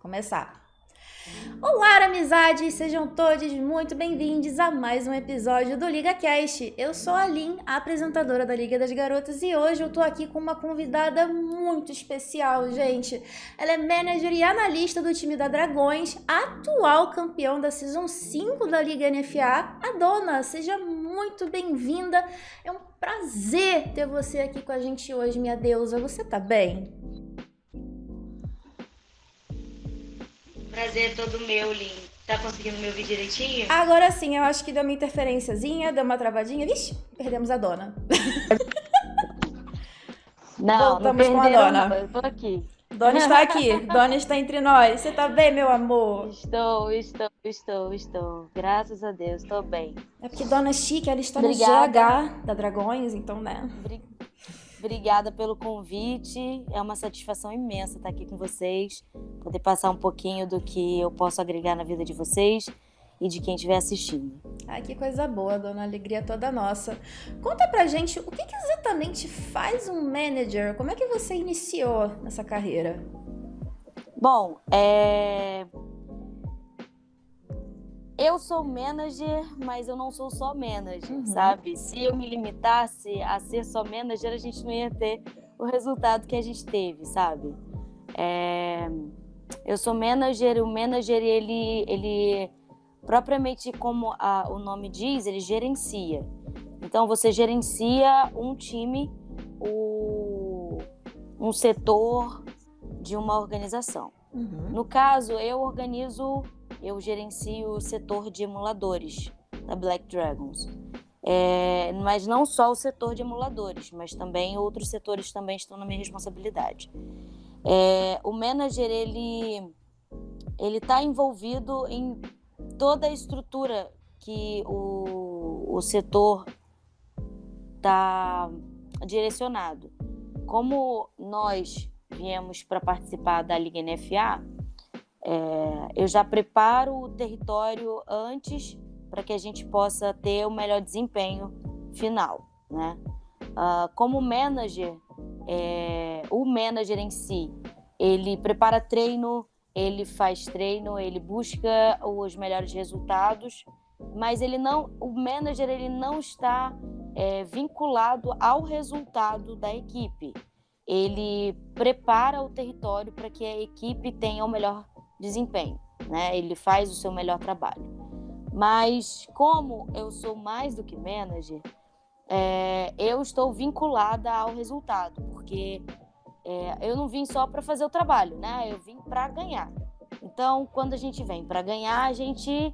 começar. Olá, amizades! Sejam todos muito bem-vindos a mais um episódio do LigaCast. Eu sou a Lin, a apresentadora da Liga das Garotas, e hoje eu tô aqui com uma convidada muito especial, gente. Ela é manager e analista do time da Dragões, atual campeão da Season 5 da Liga NFA. A Dona, seja muito bem-vinda. É um prazer ter você aqui com a gente hoje, minha deusa. Você tá bem? Prazer é todo meu, Lin. Tá conseguindo me ouvir direitinho? Agora sim, eu acho que deu uma interferênciazinha, deu uma travadinha. Vixe, perdemos a Dona. Voltamos com a Dona. Não, eu tô aqui. Dona está aqui, Dona está entre nós. Você tá bem, meu amor? Estou. Graças a Deus, tô bem. É porque Dona Chique, ela está Obrigada. no GH da Dragões, então, né? Obrigada pelo convite. É uma satisfação imensa estar aqui com vocês, poder passar um pouquinho do que eu posso agregar na vida de vocês e de quem estiver assistindo. Ai, que coisa boa, Dona. Alegria toda nossa. Conta pra gente, o que exatamente faz um manager? Como é que você iniciou nessa carreira? Bom, eu sou manager, mas eu não sou só manager, sabe? Se eu me limitasse a ser só manager, a gente não ia ter o resultado que a gente teve, sabe? Eu sou manager, o manager, ele propriamente como o nome diz, ele gerencia. Então, você gerencia um time, um setor de uma organização. No caso, eu gerencio o setor de emuladores da Black Dragons. Mas não só o setor de emuladores, mas também outros setores também estão na minha responsabilidade. O manager, ele está envolvido em toda a estrutura que o setor está direcionado. Como nós viemos para participar da Liga NFA, eu já preparo o território antes para que a gente possa ter o melhor desempenho final, né? Como manager, o manager em si, ele prepara treino, ele faz treino, ele busca os melhores resultados, mas o manager ele não está vinculado ao resultado da equipe. Ele prepara o território para que a equipe tenha o melhor desempenho, né? Ele faz o seu melhor trabalho. Mas como eu sou mais do que manager, eu estou vinculada ao resultado, porque eu não vim só para fazer o trabalho, né? Eu vim para ganhar. Então, quando a gente vem para ganhar, a gente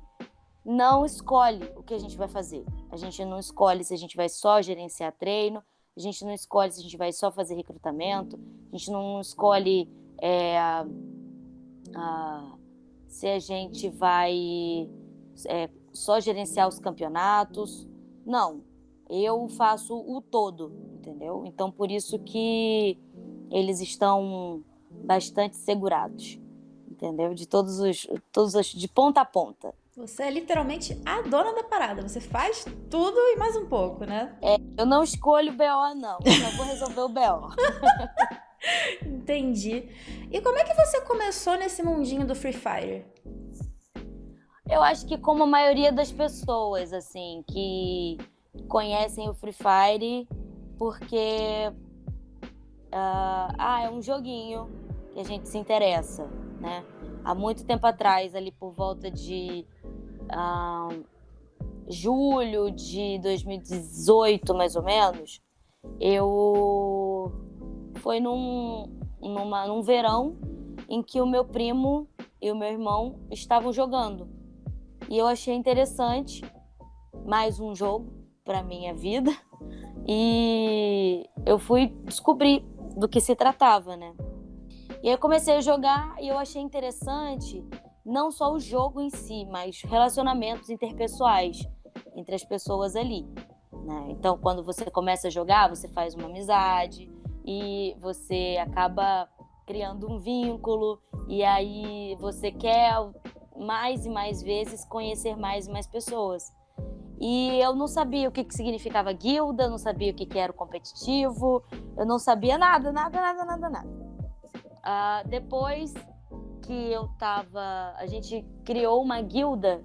não escolhe o que a gente vai fazer. A gente não escolhe se a gente vai só gerenciar treino, a gente não escolhe se a gente vai só fazer recrutamento, a gente não escolhe se a gente vai só gerenciar os campeonatos. Não, eu faço o todo, entendeu? Então, por isso que eles estão bastante segurados, entendeu? De de ponta a ponta. Você é literalmente a dona da parada. Você faz tudo e mais um pouco, né? Eu não escolho o BO, não. Eu só vou resolver o BO. Entendi. E como é que você começou nesse mundinho do Free Fire? Eu acho que como a maioria das pessoas, assim, que conhecem o Free Fire, porque é um joguinho que a gente se interessa, né? Há muito tempo atrás, ali por volta de julho de 2018, mais ou menos, foi num verão em que o meu primo e o meu irmão estavam jogando. E eu achei interessante, mais um jogo para minha vida, e eu fui descobrir do que se tratava, né? E aí eu comecei a jogar e eu achei interessante não só o jogo em si, mas relacionamentos interpessoais entre as pessoas ali, né? Então, quando você começa a jogar, você faz uma amizade e você acaba criando um vínculo, e aí você quer mais e mais vezes conhecer mais e mais pessoas. E eu não sabia o que significava guilda, não sabia o que era o competitivo, eu não sabia nada. Depois que a gente criou uma guilda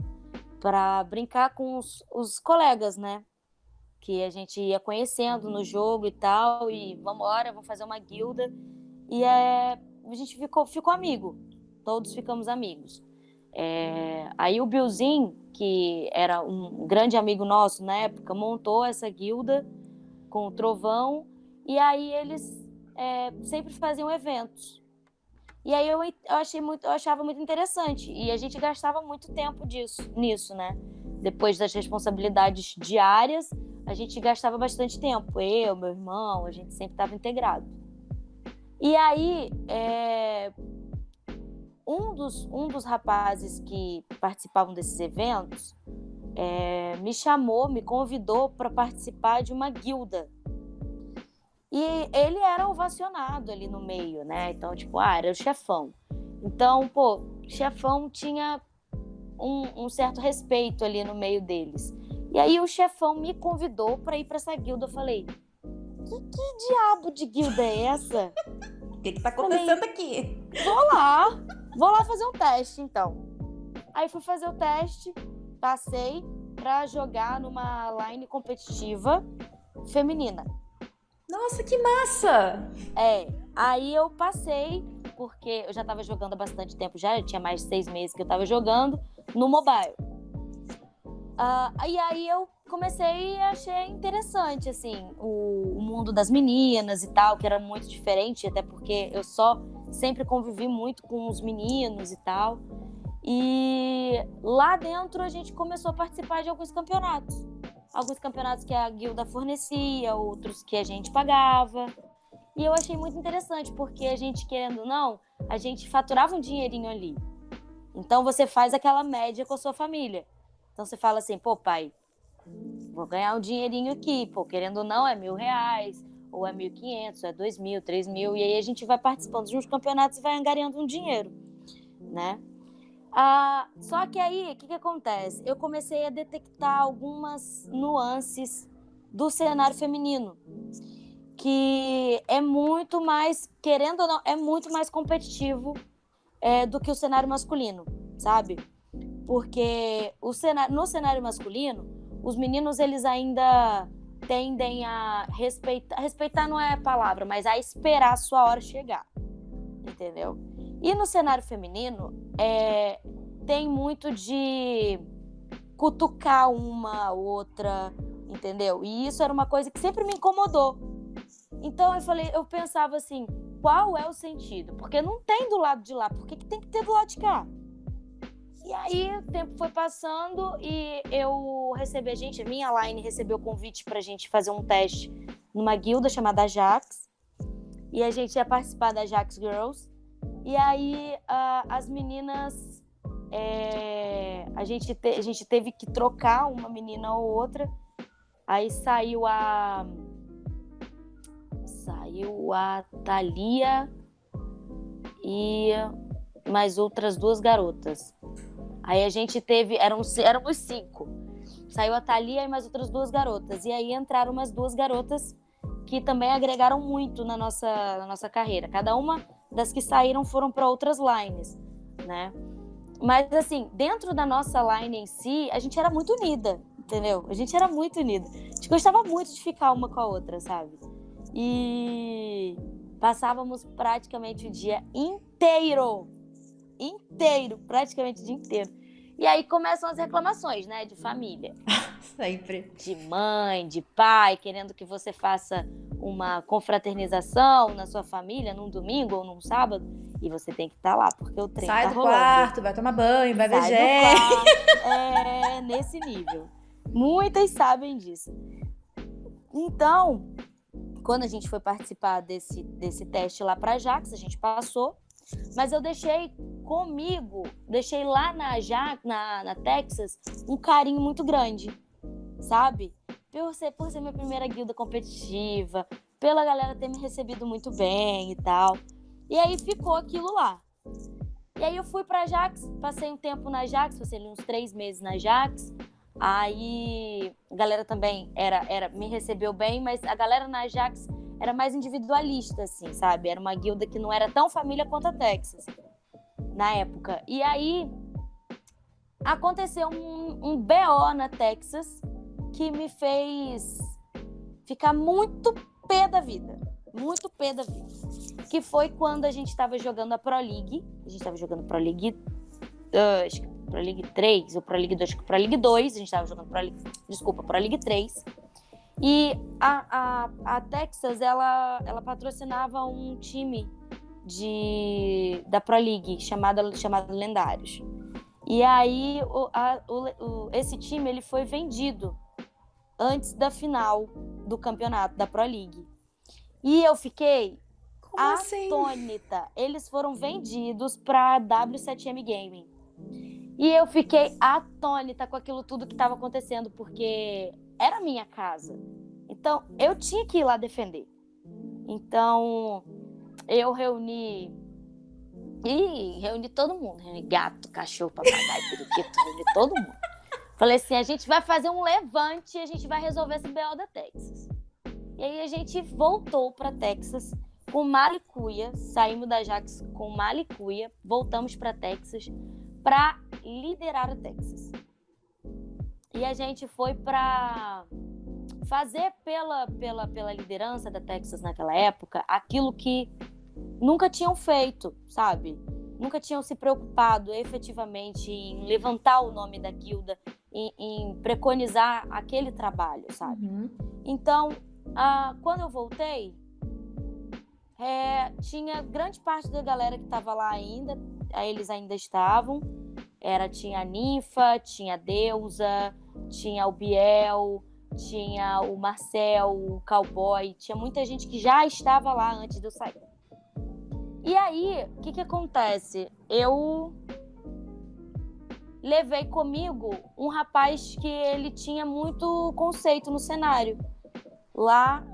para brincar com os colegas, né? Que a gente ia conhecendo no jogo e tal, e vamos fazer uma guilda. E a gente ficou amigo, todos ficamos amigos. Aí o Billzinho, que era um grande amigo nosso na época, montou essa guilda com o Trovão, e aí eles sempre faziam eventos. E aí eu achava muito interessante, e a gente gastava muito tempo nisso, né? Depois das responsabilidades diárias, a gente gastava bastante tempo. Eu, meu irmão, a gente sempre estava integrado. E aí, um dos rapazes que participavam desses eventos me convidou para participar de uma guilda. E ele era ovacionado ali no meio, né? Então, era o chefão. Então, o chefão tinha um certo respeito ali no meio deles. E aí o chefão me convidou para ir para essa guilda. Eu falei, que diabo de guilda é essa? O que tá acontecendo aqui? Vou lá fazer um teste, então. Aí fui fazer o teste, passei para jogar numa line competitiva feminina. Nossa, que massa! Aí eu passei, porque eu já estava jogando há bastante tempo já tinha mais de 6 meses que eu estava jogando no mobile. E aí eu comecei e achei interessante, assim, o mundo das meninas e tal, que era muito diferente, até porque eu sempre convivi muito com os meninos e tal. E lá dentro a gente começou a participar de alguns campeonatos. Alguns campeonatos que a guilda fornecia, outros que a gente pagava. E eu achei muito interessante, porque a gente, querendo ou não, a gente faturava um dinheirinho ali. Então você faz aquela média com a sua família. Então você fala assim, pai, vou ganhar um dinheirinho aqui, querendo ou não, é R$1.000, ou é 1.500, é 2.000, 3.000, e aí a gente vai participando de uns campeonatos e vai angariando um dinheiro, né? Só que aí, o que acontece? Eu comecei a detectar algumas nuances do cenário feminino, que é muito mais, querendo ou não, é muito mais competitivo do que o cenário masculino, sabe? Porque no cenário masculino, os meninos eles ainda tendem a respeitar não é a palavra, mas a esperar a sua hora chegar, entendeu? E no cenário feminino, tem muito de cutucar uma outra, entendeu? E isso era uma coisa que sempre me incomodou. Então eu pensava assim, qual é o sentido? Porque não tem do lado de lá, por que tem que ter do lado de cá? E aí o tempo foi passando e eu recebi, a minha line recebeu o convite pra gente fazer um teste numa guilda chamada Ajax. E a gente ia participar da Ajax Girls. E aí as meninas, a gente teve que trocar uma menina ou outra. Aí saiu a Thalia e mais outras 2 garotas. Aí a gente éramos 5. Saiu a Thalia e mais outras 2 garotas. E aí entraram umas 2 garotas que também agregaram muito na nossa carreira. Cada uma das que saíram foram para outras lines, né? Mas, assim, dentro da nossa line em si, a gente era muito unida, entendeu? A gente era muito unida. A gente gostava muito de ficar uma com a outra, sabe? E passávamos praticamente o dia inteiro, praticamente o dia inteiro. E aí começam as reclamações, né, de família. Sempre. De mãe, de pai, querendo que você faça uma confraternização na sua família num domingo ou num sábado, e você tem que estar lá, porque o trem sai tá do rolando. quarto, vai tomar banho, vai ver nesse nível. Muitas sabem disso. Então, quando a gente foi participar desse teste lá para Ajax, a gente passou, mas eu deixei lá na Ajax, na Texas, um carinho muito grande, sabe? Por ser minha primeira guilda competitiva, pela galera ter me recebido muito bem e tal. E aí ficou aquilo lá. E aí eu fui pra Ajax, passei um tempo na Ajax, passei uns 3 meses na Ajax. Aí a galera também me recebeu bem, mas a galera na Ajax era mais individualista, assim, sabe? Era uma guilda que não era tão família quanto a Texas. na época. E aí aconteceu um BO na Texas que me fez ficar muito pé da vida. Muito pé da vida. Que foi quando a gente estava jogando a Pro League. A gente estava jogando Pro League, acho que Pro League 3 ou Pro League 2, acho que Pro League 2. A gente estava jogando Pro League 3. E a Texas, ela patrocinava um time da Pro League chamado Lendários. E aí esse time ele foi vendido antes da final do campeonato da Pro League. E eu fiquei atônita. Assim? Eles foram vendidos para W7M Gaming. E eu fiquei atônita com aquilo tudo que estava acontecendo, porque era minha casa. Então, eu tinha que ir lá defender. Então, eu reuni todo mundo. Reuni gato, cachorro, papagaio, periquito, reuni todo mundo. Falei assim, a gente vai fazer um levante e a gente vai resolver esse BO da Texas. E aí a gente voltou para Texas com malicuia, saímos da Jax com malicuia, voltamos para Texas para liderar a Texas. E a gente foi para fazer pela liderança da Texas naquela época aquilo que nunca tinham feito, sabe? Nunca tinham se preocupado efetivamente em levantar o nome da guilda, em preconizar aquele trabalho, sabe? Uhum. Então, quando eu voltei, tinha grande parte da galera que estava lá ainda, eles ainda estavam. Tinha a Ninfa, tinha a Deusa, tinha o Biel, tinha o Marcel, o Cowboy, tinha muita gente que já estava lá antes de eu sair. E aí, o que acontece? Eu levei comigo um rapaz que ele tinha muito conceito no cenário. Lá,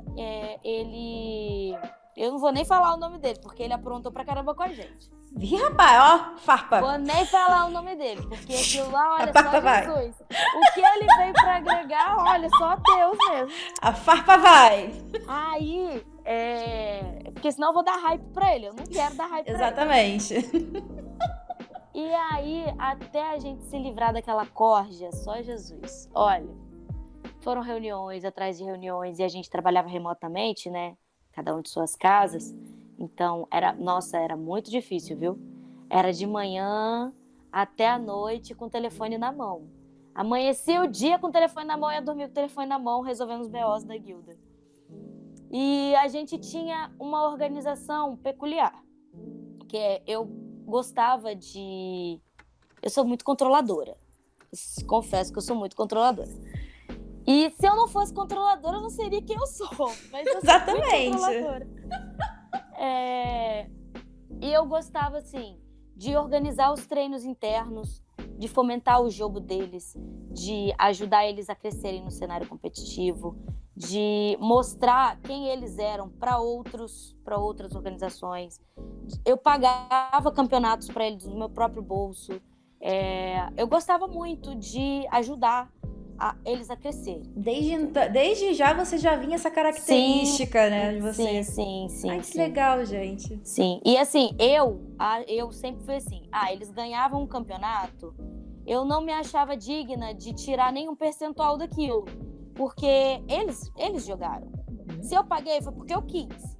eu não vou nem falar o nome dele, porque ele aprontou pra caramba com a gente. Ih, rapaz, ó, farpa. Vou nem falar o nome dele, porque aquilo lá, olha, só Jesus. O que ele veio pra agregar, olha, só Deus mesmo. A farpa vai. Aí, porque senão eu vou dar hype pra ele, eu não quero dar hype pra ele. Exatamente. E aí, até a gente se livrar daquela corja, só Jesus. Olha, foram reuniões atrás de reuniões e a gente trabalhava remotamente, né? Cada um de suas casas. Então, era muito difícil, viu? Era de manhã até a noite com o telefone na mão. Amanhecia o dia com o telefone na mão e ia dormir com o telefone na mão, resolvendo os BOs da guilda. E a gente tinha uma organização peculiar, que eu gostava de... Eu sou muito controladora. Confesso que eu sou muito controladora. E se eu não fosse controladora, eu não seria quem eu sou. Mas eu Exatamente. Sou muito controladora. E eu gostava, assim, de organizar os treinos internos, de fomentar o jogo deles, de ajudar eles a crescerem no cenário competitivo, de mostrar quem eles eram para outras organizações. Eu pagava campeonatos para eles no meu próprio bolso. Eu gostava muito de ajudar eles a crescer. Desde já você já vinha essa característica, sim, né, de você. Sim. Ai, que legal, gente. Sim, e assim, eu sempre fui assim, eles ganhavam um campeonato, eu não me achava digna de tirar nenhum percentual daquilo, porque eles jogaram. Se eu paguei, foi porque eu quis.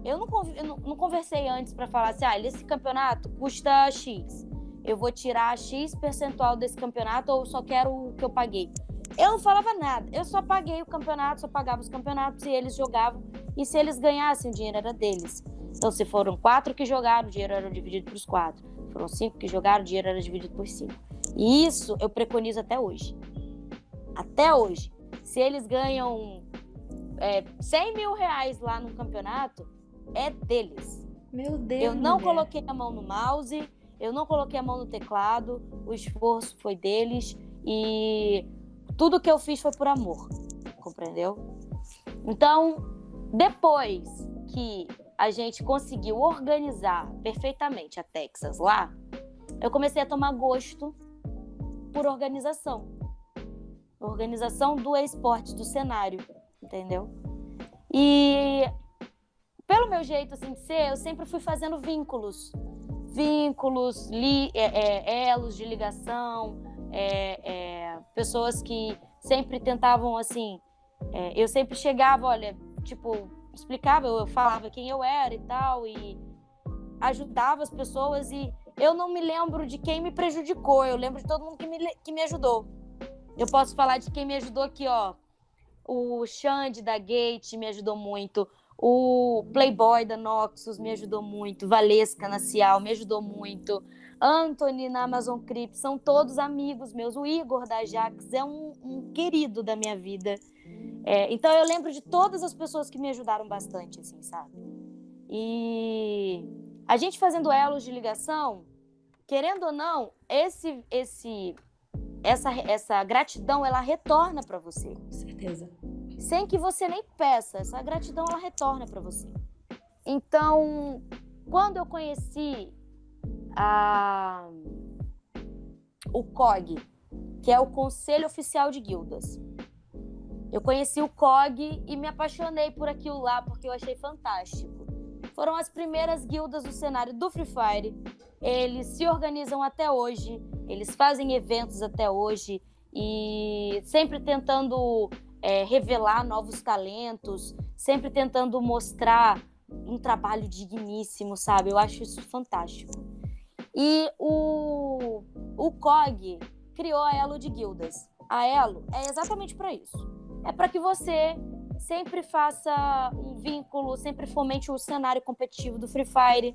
Eu não conversei antes para falar assim, esse campeonato custa X, eu vou tirar X percentual desse campeonato ou eu só quero o que eu paguei. Eu não falava nada, eu só paguei o campeonato, só pagava os campeonatos e eles jogavam. E se eles ganhassem, o dinheiro era deles. Então, se foram 4 que jogaram, o dinheiro era dividido por 4. Foram 5 que jogaram, o dinheiro era dividido por 5. E isso eu preconizo até hoje. Até hoje. Se eles ganham 100 mil reais lá no campeonato, é deles. Meu Deus. Eu não coloquei a mão no mouse, eu não coloquei a mão no teclado, o esforço foi deles e... Tudo que eu fiz foi por amor, compreendeu? Então, depois que a gente conseguiu organizar perfeitamente a Texas lá, eu comecei a tomar gosto por organização. Organização do esporte, do cenário, entendeu? E pelo meu jeito assim de ser, eu sempre fui fazendo vínculos. vínculos, elos de ligação, pessoas que sempre tentavam, assim, eu sempre chegava, olha, tipo, explicava, eu falava quem eu era e tal, e ajudava as pessoas, e eu não me lembro de quem me prejudicou, eu lembro de todo mundo que me ajudou. Eu posso falar de quem me ajudou aqui, ó, o Xande da Gate me ajudou muito, o Playboy da Noxus me ajudou muito, Valesca na Cial me ajudou muito, Anthony na Amazon Crypt, são todos amigos meus, o Igor da Ajax é um querido da minha vida. Então eu lembro de todas as pessoas que me ajudaram bastante, assim, sabe? E a gente fazendo elos de ligação, querendo ou não, essa gratidão, ela retorna para você. Com certeza. Sem que você nem peça, essa gratidão, ela retorna para você. Então, quando eu conheci o COG, que é o Conselho Oficial de Guildas, eu conheci o COG e me apaixonei por aquilo lá, porque eu achei fantástico. Foram as primeiras guildas do cenário do Free Fire. Eles se organizam até hoje, eles fazem eventos até hoje e sempre tentando revelar novos talentos, sempre tentando mostrar um trabalho digníssimo, sabe? Eu acho isso fantástico. E o COG criou a Elo de Guildas. A Elo é exatamente para isso. É para que você sempre faça um vínculo, sempre fomente o cenário competitivo do Free Fire.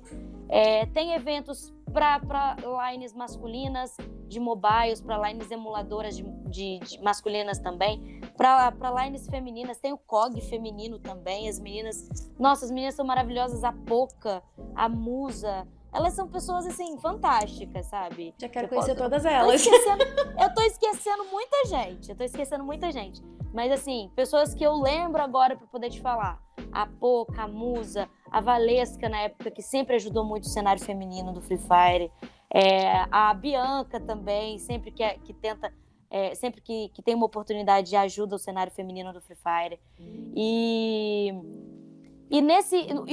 Tem eventos para lines masculinas de mobiles, para lines emuladoras de masculinas também, para lines femininas. Tem o COG feminino também. As meninas são maravilhosas. A Poca, a Musa, elas são pessoas, assim, fantásticas, sabe? Já quero conhecer todas elas. Eu tô esquecendo muita gente. Mas, assim, pessoas que eu lembro agora para poder te falar. A Poca, a Musa, a Valesca, na época, que sempre ajudou muito o cenário feminino do Free Fire. A Bianca também, sempre que tenta... sempre que tem uma oportunidade de ajuda o cenário feminino do Free Fire. E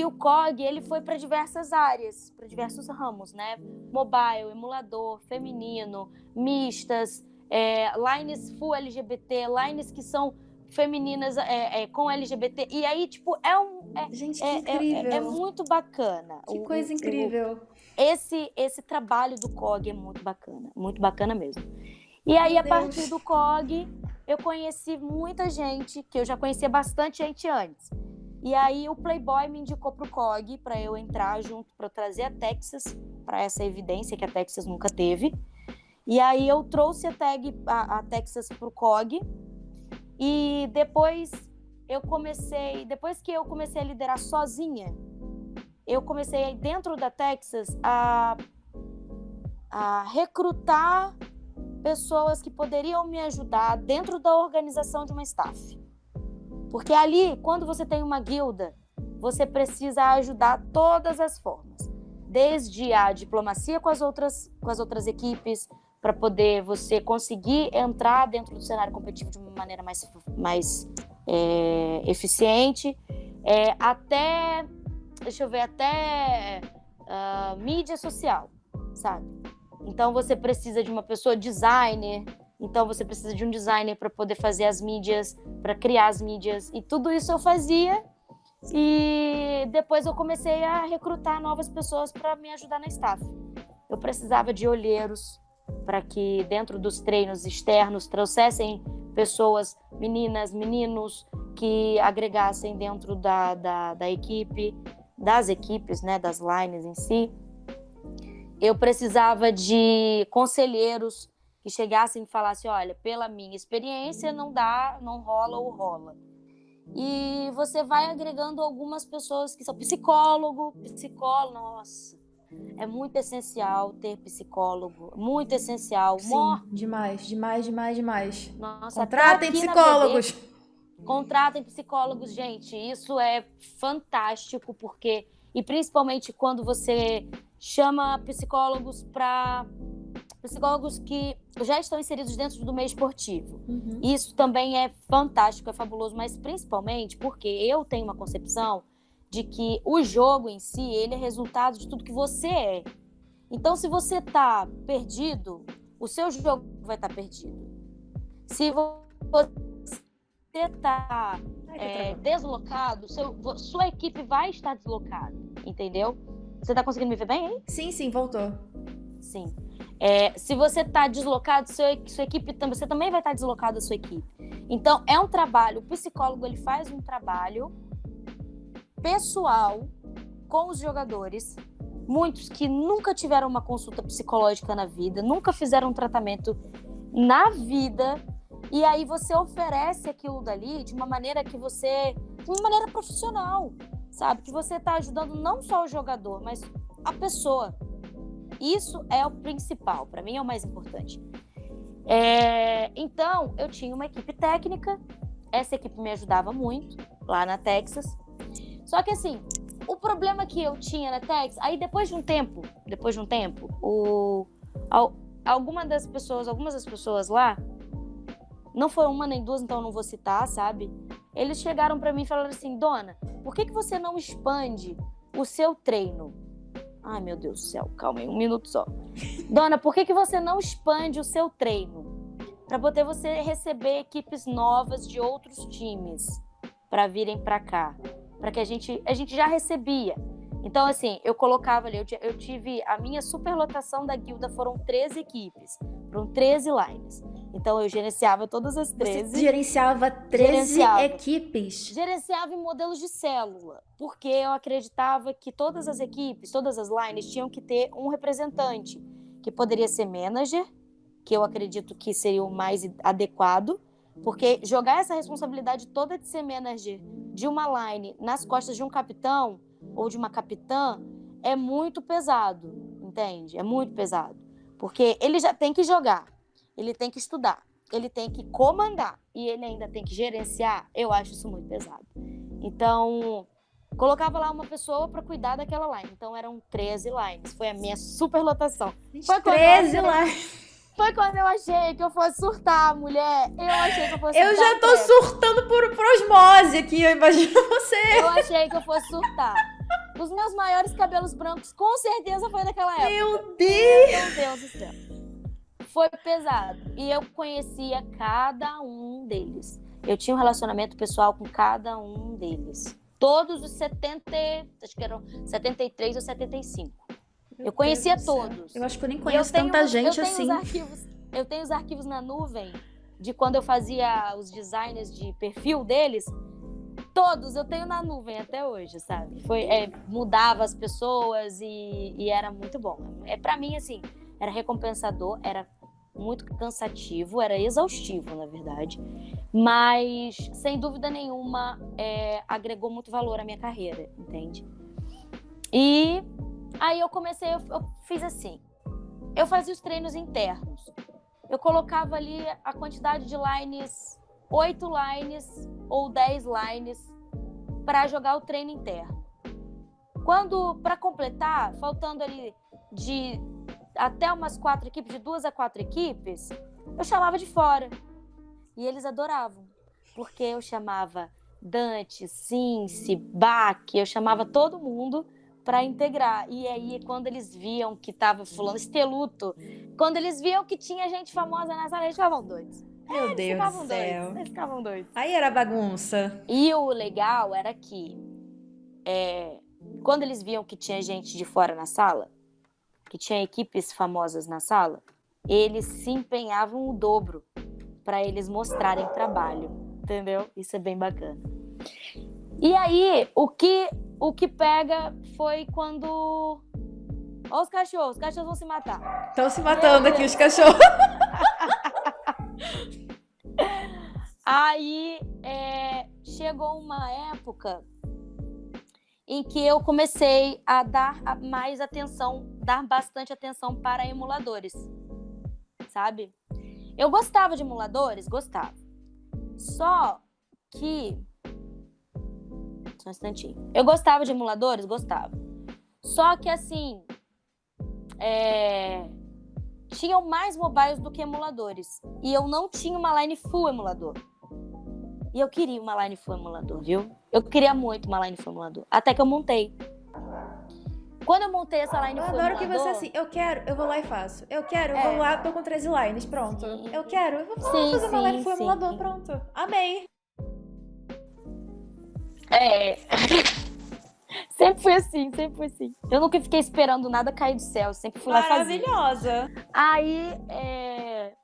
o COG, ele foi para diversas áreas, para diversos ramos, né? Mobile, emulador, feminino, mistas, lines full LGBT, lines que são femininas com LGBT. E aí, tipo, gente, que incrível. É muito bacana. Que coisa incrível. Esse trabalho do COG é muito bacana mesmo. E aí, a partir do COG, eu conheci muita gente, que eu já conhecia bastante gente antes. E aí o Playboy me indicou pro COG para eu entrar junto, para eu trazer a Texas para essa evidência que a Texas nunca teve. E aí eu trouxe a Texas pro COG. E depois que eu comecei a liderar sozinha, eu comecei dentro da Texas a recrutar pessoas que poderiam me ajudar dentro da organização de uma staff. Porque ali, quando você tem uma guilda, você precisa ajudar todas as formas. Desde a diplomacia com as outras equipes, para poder você conseguir entrar dentro do cenário competitivo de uma maneira mais eficiente, até mídia social, sabe? Então você precisa de uma pessoa designer, então você precisa de um designer para poder fazer as mídias, para criar as mídias, e tudo isso eu fazia. E depois eu comecei a recrutar novas pessoas para me ajudar na staff. Eu precisava de olheiros para que dentro dos treinos externos trouxessem pessoas, meninas, meninos, que agregassem dentro da equipe, das equipes, né, das lines em si. Eu precisava de conselheiros que chegassem e falassem, olha, pela minha experiência não dá, não rola ou rola. E você vai agregando algumas pessoas que são psicólogo, nossa, é muito essencial ter psicólogo, muito essencial. Sim, demais. Nossa, contratem psicólogos. Contratem psicólogos, gente, isso é fantástico, porque, e principalmente quando você chama psicólogos que já estão inseridos dentro do meio esportivo. Uhum. Isso também é fantástico, é fabuloso, mas principalmente porque eu tenho uma concepção de que o jogo em si, ele é resultado de tudo que você é. Então, se você tá perdido, o seu jogo vai estar perdido. Se você tá deslocado, sua equipe vai estar deslocada, entendeu? Você tá conseguindo me ver bem, hein? Sim, voltou. Sim. Se você tá deslocado, sua equipe, você também vai estar deslocado da sua equipe. Então, é um trabalho, o psicólogo ele faz um trabalho pessoal com os jogadores, muitos que nunca tiveram uma consulta psicológica na vida, nunca fizeram um tratamento na vida, e aí você oferece aquilo dali de uma maneira profissional, sabe? Que você tá ajudando não só o jogador, mas a pessoa. Isso é o principal, para mim é o mais importante. Então, eu tinha uma equipe técnica, essa equipe me ajudava muito, lá na Texas. Só que assim, o problema que eu tinha na Texas, aí depois de um tempo, algumas das pessoas lá, não foi uma nem duas, então eu não vou citar, sabe? Eles chegaram para mim e falaram assim, Dona, por que você não expande o seu treino? Ai, meu Deus do céu, calma aí, 1 minuto só. Dona, por que você não expande o seu treino? Para poder você receber equipes novas de outros times para virem para cá. Para que a gente já recebia. Então, assim, eu colocava ali, eu tive, a minha superlotação da guilda foram 13 equipes, foram 13 lines. Então, eu gerenciava todas as 13. Você gerenciava 13 equipes? Gerenciava em modelos de célula, porque eu acreditava que todas as equipes, todas as lines tinham que ter um representante, que poderia ser manager, que eu acredito que seria o mais adequado, porque jogar essa responsabilidade toda de ser manager de uma line nas costas de um capitão ou de uma capitã é muito pesado, entende? É muito pesado. Porque ele já tem que jogar, ele tem que estudar, ele tem que comandar e ele ainda tem que gerenciar. Eu acho isso muito pesado. Então, colocava lá uma pessoa para cuidar daquela line. Então, eram 13 lines. Foi a minha superlotação. 13 lines. Foi quando eu achei que eu fosse surtar, mulher. Eu achei que eu fosse surtar. Eu já tô surtando por osmose aqui, eu imagino você. Eu achei que eu fosse surtar. Os meus maiores cabelos brancos, com certeza, foi daquela época. Meu Deus! Meu Deus do céu. Foi pesado. E eu conhecia cada um deles. Eu tinha um relacionamento pessoal com cada um deles. Todos os 70, acho que eram 73 ou 75. Eu conhecia todos. Eu acho que eu nem conheço tanta gente assim. Eu tenho os arquivos na nuvem de quando eu fazia os designs de perfil deles. Todos eu tenho na nuvem até hoje, sabe? Mudava as pessoas e era muito bom. Pra mim, assim, era recompensador, era muito cansativo, era exaustivo, na verdade. Mas, sem dúvida nenhuma, agregou muito valor à minha carreira, entende? E aí eu fiz assim, eu fazia os treinos internos, eu colocava ali a quantidade de lines, 8 lines ou 10 lines para jogar o treino interno. Para completar, faltando ali de até umas 4 equipes, de 2 a 4 equipes, eu chamava de fora. E eles adoravam, porque eu chamava Dante, Cincy, Bach, eu chamava todo mundo para integrar. E aí, quando eles viam que tava fulano, Esteluto, quando eles viam que tinha gente famosa na sala, eles ficavam doidos. Meu Deus do céu. Eles ficavam doidos. Aí era bagunça. E o legal era que, quando eles viam que tinha gente de fora na sala, que tinha equipes famosas na sala, eles se empenhavam o dobro para eles mostrarem trabalho, entendeu? Isso é bem bacana. E aí, o que pega foi quando... Olha os cachorros vão se matar. Estão se matando aqui os cachorros. Aí, chegou uma época em que eu comecei a dar mais atenção, dar bastante atenção para emuladores, sabe? Eu gostava de emuladores? Gostava. Só que... Só um instantinho. Eu gostava de emuladores? Gostava. Só que, assim... tinham mais mobiles do que emuladores. E eu não tinha uma line full emulador. E eu queria uma line full emulador, viu? Eu queria muito uma line full emulador. Até que eu montei. Quando eu montei essa line Eu foi adoro que emulador... você assim, eu quero, eu vou lá e faço. Eu quero, eu vou lá, tô com 13 lines, pronto. Sim. Eu quero, eu vou lá Sim, fazer uma line sim, full sim. emulador, pronto. Amei. Sempre fui assim, sempre fui assim. Eu nunca fiquei esperando nada cair do céu, sempre fui lá fazer. Maravilhosa. Aí,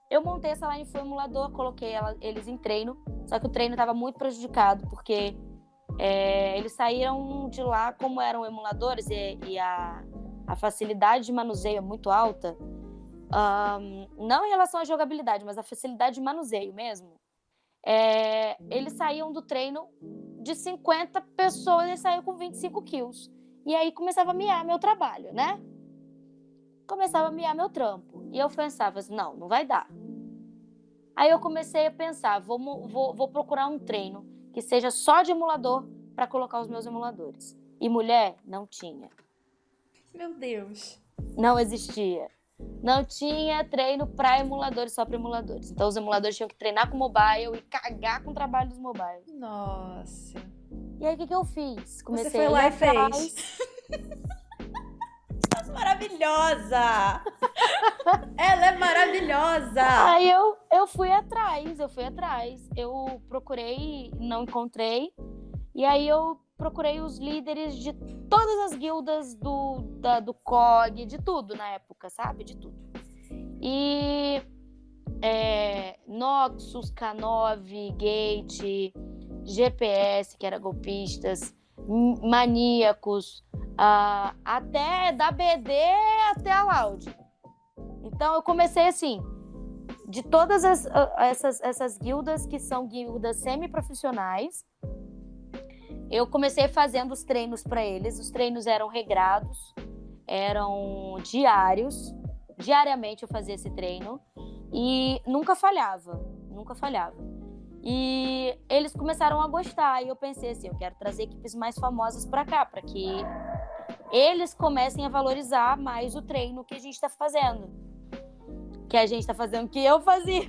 eu montei essa line full emulador, coloquei eles em treino, só que o treino estava muito prejudicado, porque eles saíram de lá, como eram emuladores e a facilidade de manuseio é muito alta, não em relação à jogabilidade, mas a facilidade de manuseio mesmo. Eles saíam do treino de 50 pessoas, eles saíam com 25 kills. E aí começava a miar meu trabalho, né? Começava a miar meu trampo. E eu pensava assim, não vai dar. Aí eu comecei a pensar, vou procurar um treino que seja só de emulador para colocar os meus emuladores. E mulher, não tinha. Meu Deus. Não existia. Não tinha treino para emuladores, só para emuladores. Então os emuladores tinham que treinar com mobile e cagar com o trabalho dos mobiles. Nossa. E aí o que eu fiz? Comecei Você foi lá a e fez. Nossa, maravilhosa! Ela é maravilhosa! Aí eu fui atrás. Eu procurei, não encontrei. E aí eu procurei os líderes de todas as guildas do COG, de tudo na época, sabe? De tudo. E Noxus, K9, Gate, GPS, que era golpistas, Maníacos, até da BD até a Loud. Então eu comecei assim, de todas essas guildas que são guildas semi-profissionais, eu comecei fazendo os treinos para eles. Os treinos eram regrados, eram diários. Diariamente eu fazia esse treino e nunca falhava. E eles começaram a gostar e eu pensei assim, eu quero trazer equipes mais famosas para cá, para que eles comecem a valorizar mais o treino que a gente está fazendo. Que eu fazia.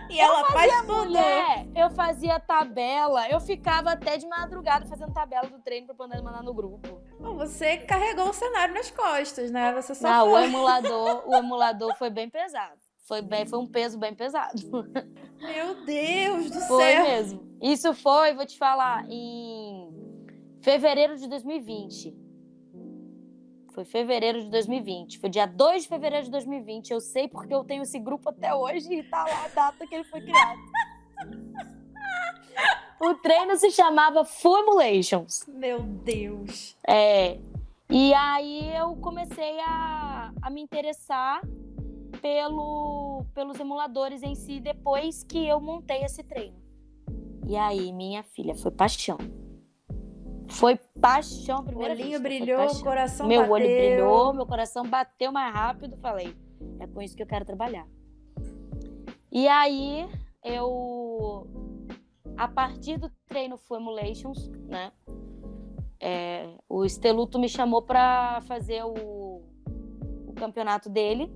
E ela faz tudo. Mulher, eu fazia tabela, eu ficava até de madrugada fazendo tabela do treino pra poder mandar no grupo. Você carregou o cenário nas costas, né? Você só Não, foi. o emulador foi bem pesado. Foi um peso bem pesado. Meu Deus do Foi céu. mesmo. Isso foi, vou te falar, em fevereiro de 2020. Foi fevereiro de 2020. Foi dia 2 de fevereiro de 2020. Eu sei porque eu tenho esse grupo até hoje e tá lá a data que ele foi criado. O treino se chamava Full Emulations. Meu Deus. E aí eu comecei a me interessar pelos emuladores em si depois que eu montei esse treino. E aí, minha filha, foi paixão. Foi paixão, primeira vez. Olhinho brilhou, coração meu bateu. Olho brilhou, meu coração bateu mais rápido. Falei, é com isso que eu quero trabalhar. E aí, a partir do treino Full Emulations, né? O Esteluto me chamou para fazer o campeonato dele.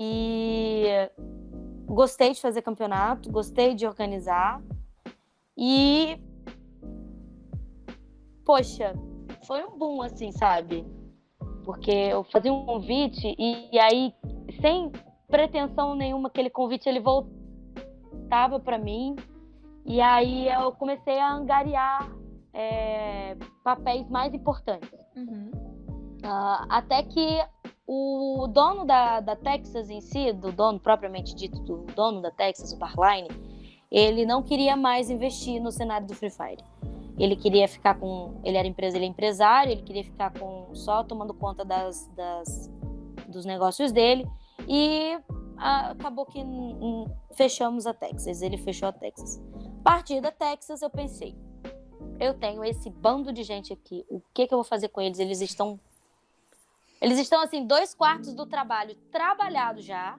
E gostei de fazer campeonato, gostei de organizar. E poxa, foi um boom, assim, sabe? Porque eu fazia um convite e aí, sem pretensão nenhuma, aquele convite ele voltava para mim. E aí eu comecei a angariar papéis mais importantes. Uhum. Até que o dono da Texas em si, do dono propriamente dito, do dono da Texas, o Barline, ele não queria mais investir no cenário do Free Fire. Ele queria ficar com... Ele era empresário, ele queria ficar só tomando conta dos negócios dele. E acabou que fechamos a Texas. Ele fechou a Texas. A partir da Texas, eu pensei, eu tenho esse bando de gente aqui, o que eu vou fazer com eles? Eles estão assim, 2/4 do trabalho trabalhado já,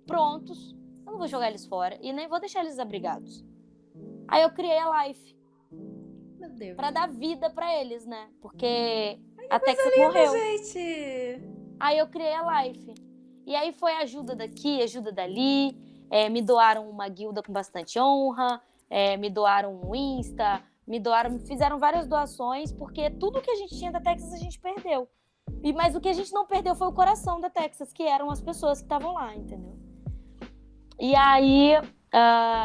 prontos. Eu não vou jogar eles fora e nem vou deixar eles abrigados. Aí eu criei a Life. Meu Deus. Pra dar vida pra eles, né? Porque a coisa Texas linda, morreu. Gente. Aí eu criei a Life. E aí foi ajuda daqui, ajuda dali. Me doaram uma guilda com bastante honra. Me doaram um Insta. me fizeram várias doações, porque tudo que a gente tinha da Texas a gente perdeu. Mas o que a gente não perdeu foi o coração da Texas, que eram as pessoas que estavam lá, entendeu? E aí,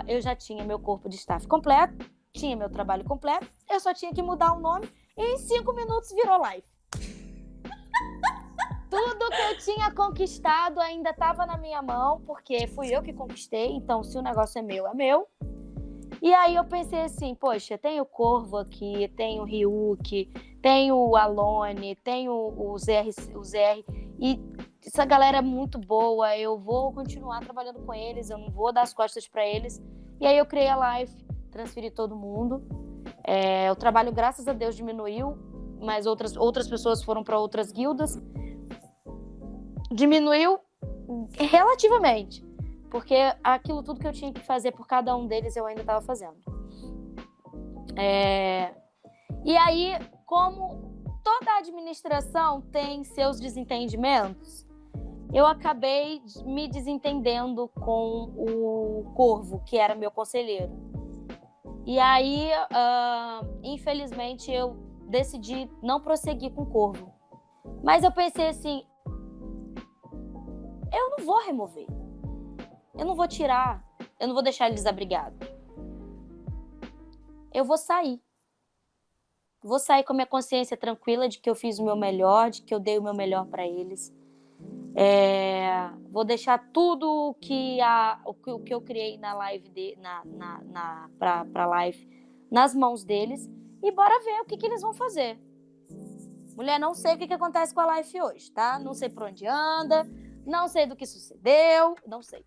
eu já tinha meu corpo de staff completo, tinha meu trabalho completo, eu só tinha que mudar o nome e em 5 minutos virou live. Tudo que eu tinha conquistado ainda estava na minha mão, porque fui eu que conquistei, então se o negócio é meu, é meu. E aí eu pensei assim, poxa, tem o Corvo aqui, tem o Ryuk, tem o Alone, tem o ZR, e essa galera é muito boa, eu vou continuar trabalhando com eles, eu não vou dar as costas para eles. E aí eu criei a Life, transferi todo mundo. O trabalho, graças a Deus, diminuiu, mas outras pessoas foram para outras guildas. Diminuiu relativamente, porque aquilo tudo que eu tinha que fazer por cada um deles eu ainda estava fazendo. E aí, como toda a administração tem seus desentendimentos, eu acabei me desentendendo com o Corvo, que era meu conselheiro. E aí, infelizmente, eu decidi não prosseguir com o Corvo. Mas eu pensei assim, eu não vou remover, eu não vou tirar, eu não vou deixar ele desabrigado. Eu vou sair. Vou sair com a minha consciência tranquila de que eu fiz o meu melhor, de que eu dei o meu melhor para eles. Vou deixar tudo que eu criei na live para live nas mãos deles e bora ver o que eles vão fazer. Mulher, não sei o que acontece com a live hoje, tá? Não sei por onde anda, não sei do que sucedeu, não sei.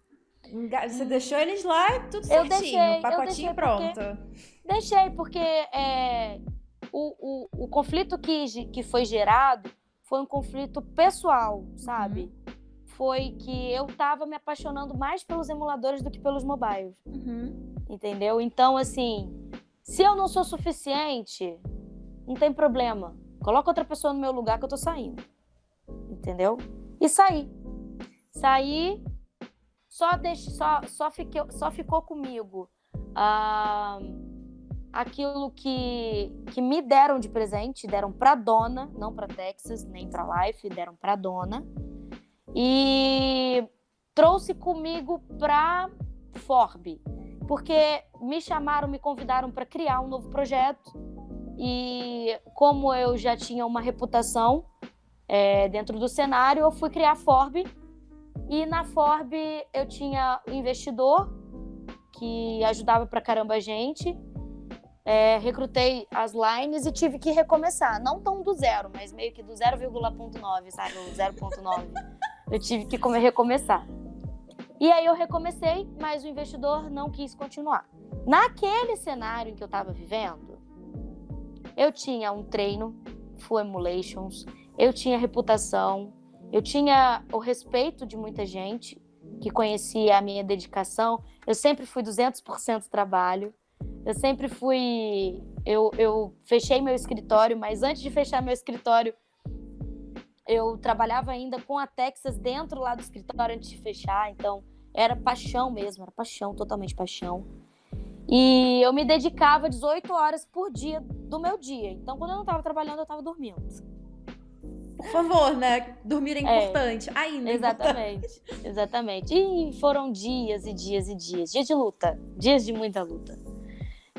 Você deixou eles lá tudo certinho, pacotinho pronto. Deixei, porque o conflito que foi gerado foi um conflito pessoal, sabe? Uhum. Foi que eu tava me apaixonando mais pelos emuladores do que pelos mobiles. Uhum. Entendeu? Então, assim, se eu não sou suficiente, não tem problema. Coloca outra pessoa no meu lugar que eu tô saindo. Entendeu? E saí. Só ficou comigo aquilo que me deram de presente, deram pra Dona, não pra Texas, nem pra Life, deram pra Dona. E trouxe comigo pra Forb, porque me chamaram, me convidaram para criar um novo projeto. E como eu já tinha uma reputação dentro do cenário, eu fui criar a Forb. E na Forb eu tinha um investidor que ajudava pra caramba a gente. Recrutei as lines e tive que recomeçar. Não tão do zero, mas meio que do 0,9, sabe? O 0,9. Eu tive que recomeçar. E aí eu recomecei, mas o investidor não quis continuar. Naquele cenário em que eu estava vivendo, eu tinha um treino, Full Emulations, eu tinha reputação, eu tinha o respeito de muita gente que conhecia a minha dedicação. Eu sempre fui 200% trabalho. Eu sempre fui... Eu fechei meu escritório, mas antes de fechar meu escritório, eu trabalhava ainda com a Texas dentro lá do escritório antes de fechar. Então, era paixão mesmo, era paixão, totalmente paixão. E eu me dedicava 18 horas por dia do meu dia. Então, quando eu não estava trabalhando, eu estava dormindo. Por favor, né? Dormir é importante. Ainda. Exatamente, exatamente. E foram dias e dias e dias. Dias de luta. Dias de muita luta.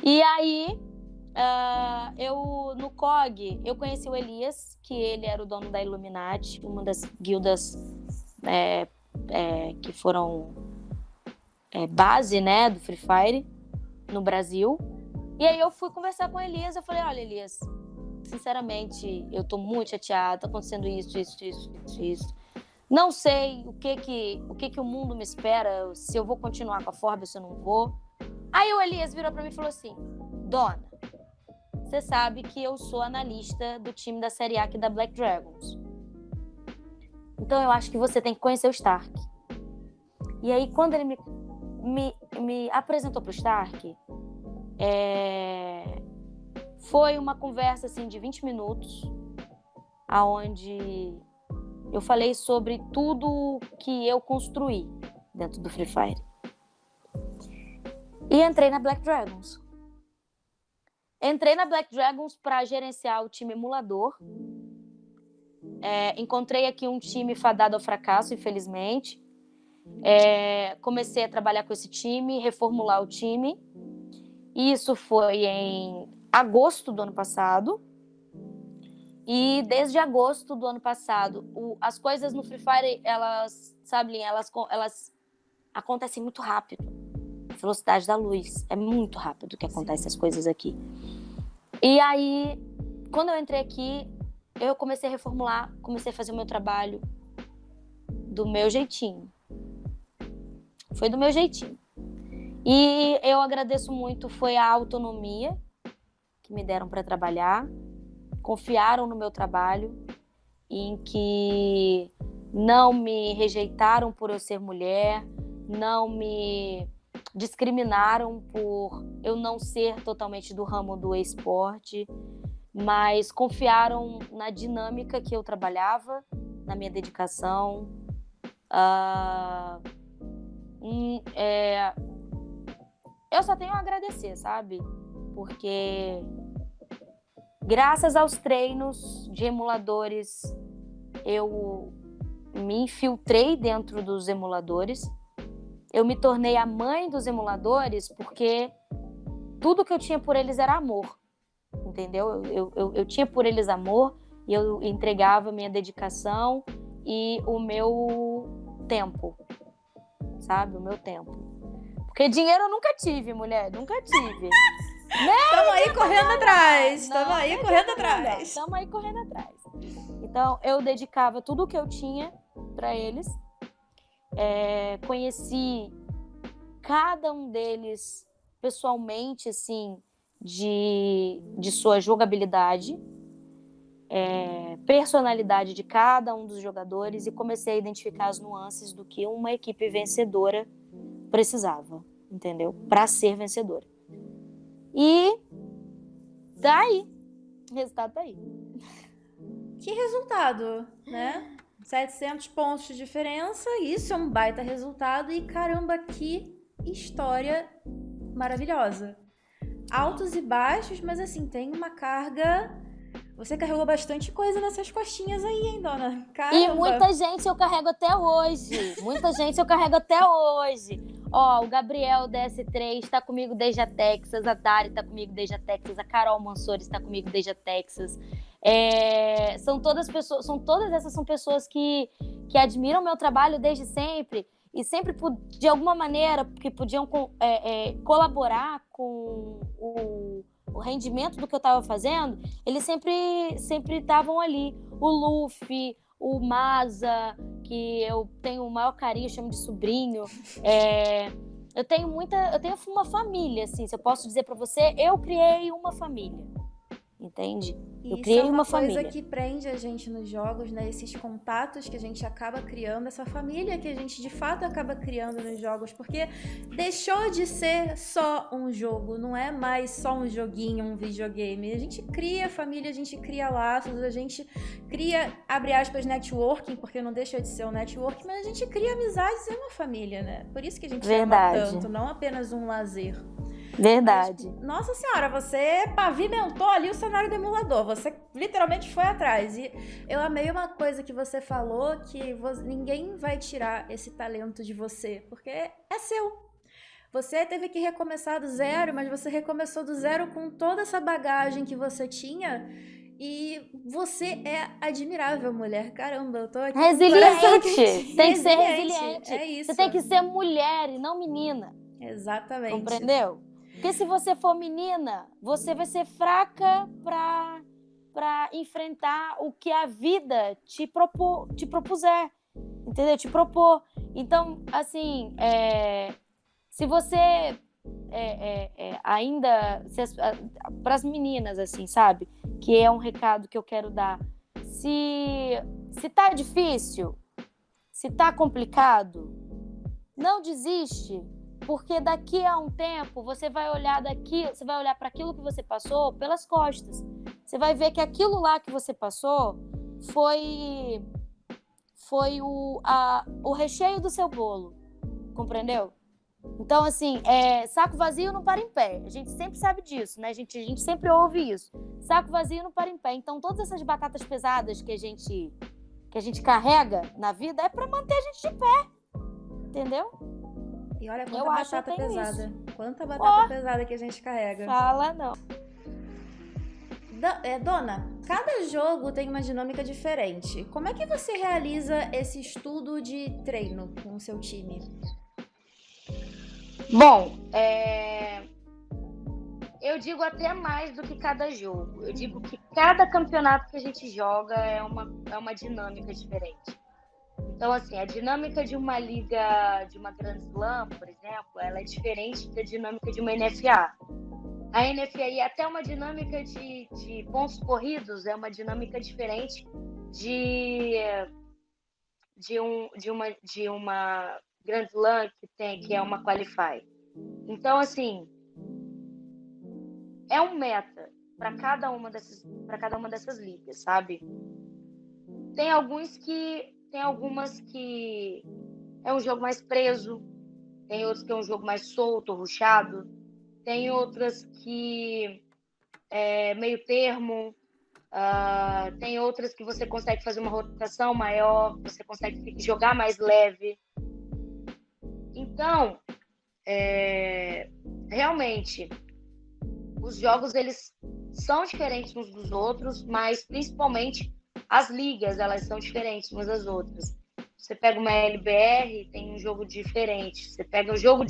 E aí, no COG, eu conheci o Elias, que ele era o dono da Illuminati, uma das guildas que foram base, né, do Free Fire no Brasil. E aí eu fui conversar com o Elias, eu falei, olha, Elias, sinceramente, eu tô muito chateada, tá acontecendo isso. Não sei o que o mundo me espera, se eu vou continuar com a Forb ou se eu não vou. Aí o Elias virou pra mim e falou assim, Dona, você sabe que eu sou analista do time da Série A aqui da Black Dragons. Então eu acho que você tem que conhecer o Stark. E aí quando ele me apresentou pro Stark, foi uma conversa assim, de 20 minutos, onde eu falei sobre tudo que eu construí dentro do Free Fire. E entrei na Black Dragons. Entrei na Black Dragons para gerenciar o time emulador. Encontrei aqui um time fadado ao fracasso, infelizmente. Comecei a trabalhar com esse time, reformular o time. Isso foi em agosto do ano passado. E desde agosto do ano passado, as coisas no Free Fire, elas acontecem muito rápido. A velocidade da luz. É muito rápido que acontecem as coisas aqui. E aí, quando eu entrei aqui, eu comecei a reformular, comecei a fazer o meu trabalho do meu jeitinho. Foi do meu jeitinho. E eu agradeço muito, foi a autonomia que me deram para trabalhar. Confiaram no meu trabalho, em que não me rejeitaram por eu ser mulher, não me discriminaram por eu não ser totalmente do ramo do esporte, mas confiaram na dinâmica que eu trabalhava, na minha dedicação. Eu só tenho a agradecer, sabe? Porque graças aos treinos de emuladores, eu me infiltrei dentro dos emuladores. Eu me tornei a mãe dos emuladores porque tudo que eu tinha por eles era amor, entendeu? Eu tinha por eles amor e eu entregava minha dedicação e o meu tempo, sabe? O meu tempo. Porque dinheiro eu nunca tive, mulher, nunca tive. Estamos aí correndo atrás. Estamos aí correndo atrás. Estamos aí correndo atrás. Então, eu dedicava tudo o que eu tinha para eles. Conheci cada um deles pessoalmente, assim, de sua jogabilidade, personalidade de cada um dos jogadores e comecei a identificar as nuances do que uma equipe vencedora precisava, entendeu? Para ser vencedora. E daí, o resultado tá aí. Que resultado, né? 700 pontos de diferença, isso é um baita resultado e caramba, que história maravilhosa. Altos e baixos, mas assim, tem uma carga... Você carregou bastante coisa nessas costinhas aí, hein, dona? Caramba. E muita gente eu carrego até hoje. Ó, o Gabriel DS3 tá comigo desde a Texas, a Dari tá comigo desde a Texas, a Carol Mansores tá comigo desde a Texas. Todas essas são pessoas que admiram meu trabalho desde sempre e sempre, de alguma maneira, que podiam colaborar com o rendimento do que eu estava fazendo, eles sempre estavam ali. O Luffy, o Maza, que eu tenho o maior carinho, chamo de sobrinho. Eu tenho uma família, assim, se eu posso dizer para você, eu criei uma família, entende? Eu criei uma família. Isso é uma coisa que prende a gente nos jogos, né? Esses contatos que a gente acaba criando, essa família que a gente de fato acaba criando nos jogos, porque deixou de ser só um jogo, não é mais só um joguinho, um videogame. A gente cria família, a gente cria laços, a gente cria, abre aspas, networking, porque não deixa de ser um networking, mas a gente cria amizades e uma família, né? Por isso que a gente ama tanto, não apenas um lazer. Verdade. Mas, nossa senhora, você pavimentou ali o cenário do emulador. Você literalmente foi atrás. E eu amei uma coisa que você falou, que ninguém vai tirar esse talento de você, porque é seu. Você teve que recomeçar do zero, mas você recomeçou do zero com toda essa bagagem que você tinha. E você é admirável, mulher. Caramba, eu tô aqui... Resiliente. Tem que ser resiliente. É isso. Você tem que ser mulher e não menina. Exatamente. Compreendeu? Porque se você for menina, você vai ser fraca para enfrentar o que a vida te propuser, entendeu? Te propor. Então, assim, se você ainda... Para as meninas, assim, sabe? Que é um recado que eu quero dar. Se tá difícil, se tá complicado, não desiste. Porque daqui a um tempo você vai olhar para aquilo que você passou pelas costas. Você vai ver que aquilo lá que você passou foi o recheio do seu bolo. Compreendeu? Então, assim, saco vazio não para em pé. A gente sempre sabe disso, né? A gente sempre ouve isso. Saco vazio não para em pé. Então, todas essas batatas pesadas que a gente carrega na vida é para manter a gente de pé. Entendeu? E olha quanta batata pesada. Isso. Quanta batata pesada que a gente carrega. Fala não. Dona, cada jogo tem uma dinâmica diferente. Como é que você realiza esse estudo de treino com o seu time? Bom, eu digo até mais do que cada jogo. Eu digo que cada campeonato que a gente joga é uma dinâmica diferente. Então, assim, a dinâmica de uma liga, de uma Grand Slam, por exemplo, ela é diferente da dinâmica de uma NFA. A NFA até uma dinâmica de pontos corridos é uma dinâmica diferente de uma Grand Slam que é uma Qualify. Então, assim, é um meta para cada uma dessas ligas, sabe? Tem algumas que é um jogo mais preso, tem outros que é um jogo mais solto, rushado. Tem outras que é meio termo, tem outras que você consegue fazer uma rotação maior, você consegue jogar mais leve. Então, realmente, os jogos eles são diferentes uns dos outros, mas principalmente as ligas elas são diferentes umas das outras. Você pega uma LBR, tem um jogo diferente. Você pega o jogo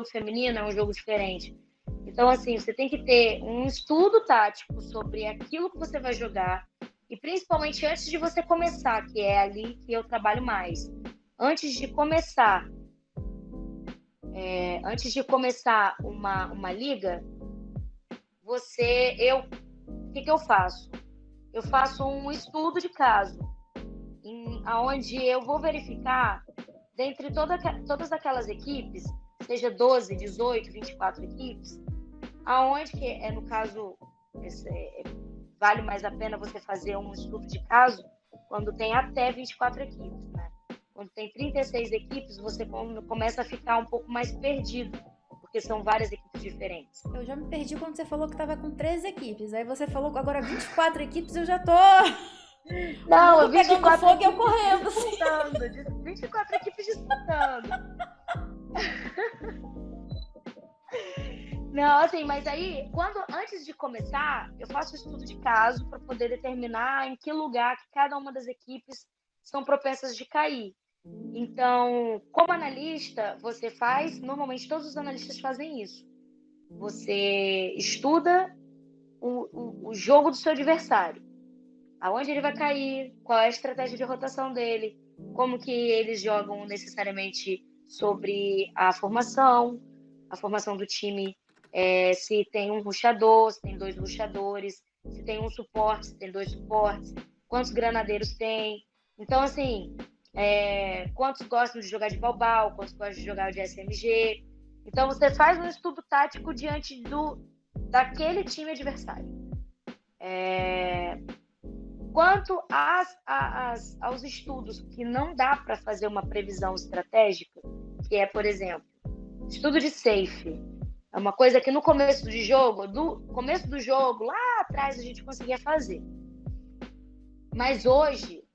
feminino, é um jogo diferente. Então, assim, você tem que ter um estudo tático sobre aquilo que você vai jogar e principalmente antes de você começar, que é ali que eu trabalho mais. Antes de começar uma liga, o que eu faço? Eu faço um estudo de caso, onde eu vou verificar, dentre todas aquelas equipes, seja 12, 18, 24 equipes, aonde que no caso, vale mais a pena você fazer um estudo de caso quando tem até 24 equipes, né? Quando tem 36 equipes, você começa a ficar um pouco mais perdido, porque são várias equipes diferentes. Eu já me perdi quando você falou que estava com 13 equipes, aí você falou que agora 24 equipes, eu já tô... Não, eu 24 fogo e eu correndo. Disputando, 24 equipes disputando. Não, assim, mas aí, antes de começar, eu faço um estudo de caso para poder determinar em que lugar que cada uma das equipes são propensas de cair. Então, como analista, normalmente todos os analistas fazem isso. Você estuda o jogo do seu adversário. Aonde ele vai cair, qual é a estratégia de rotação dele, como que eles jogam necessariamente sobre a formação do time, se tem um rushador, se tem 2 rushadores, se tem um suporte, se tem 2 suportes, quantos granadeiros tem. Então, assim, quantos gostam de jogar de balbal, quantos gostam de jogar de SMG. Então, você faz um estudo tático diante daquele time adversário. Quanto aos estudos que não dá para fazer uma previsão estratégica, que é, por exemplo, estudo de safe, é uma coisa que no começo do jogo, lá atrás a gente conseguia fazer. Mas hoje,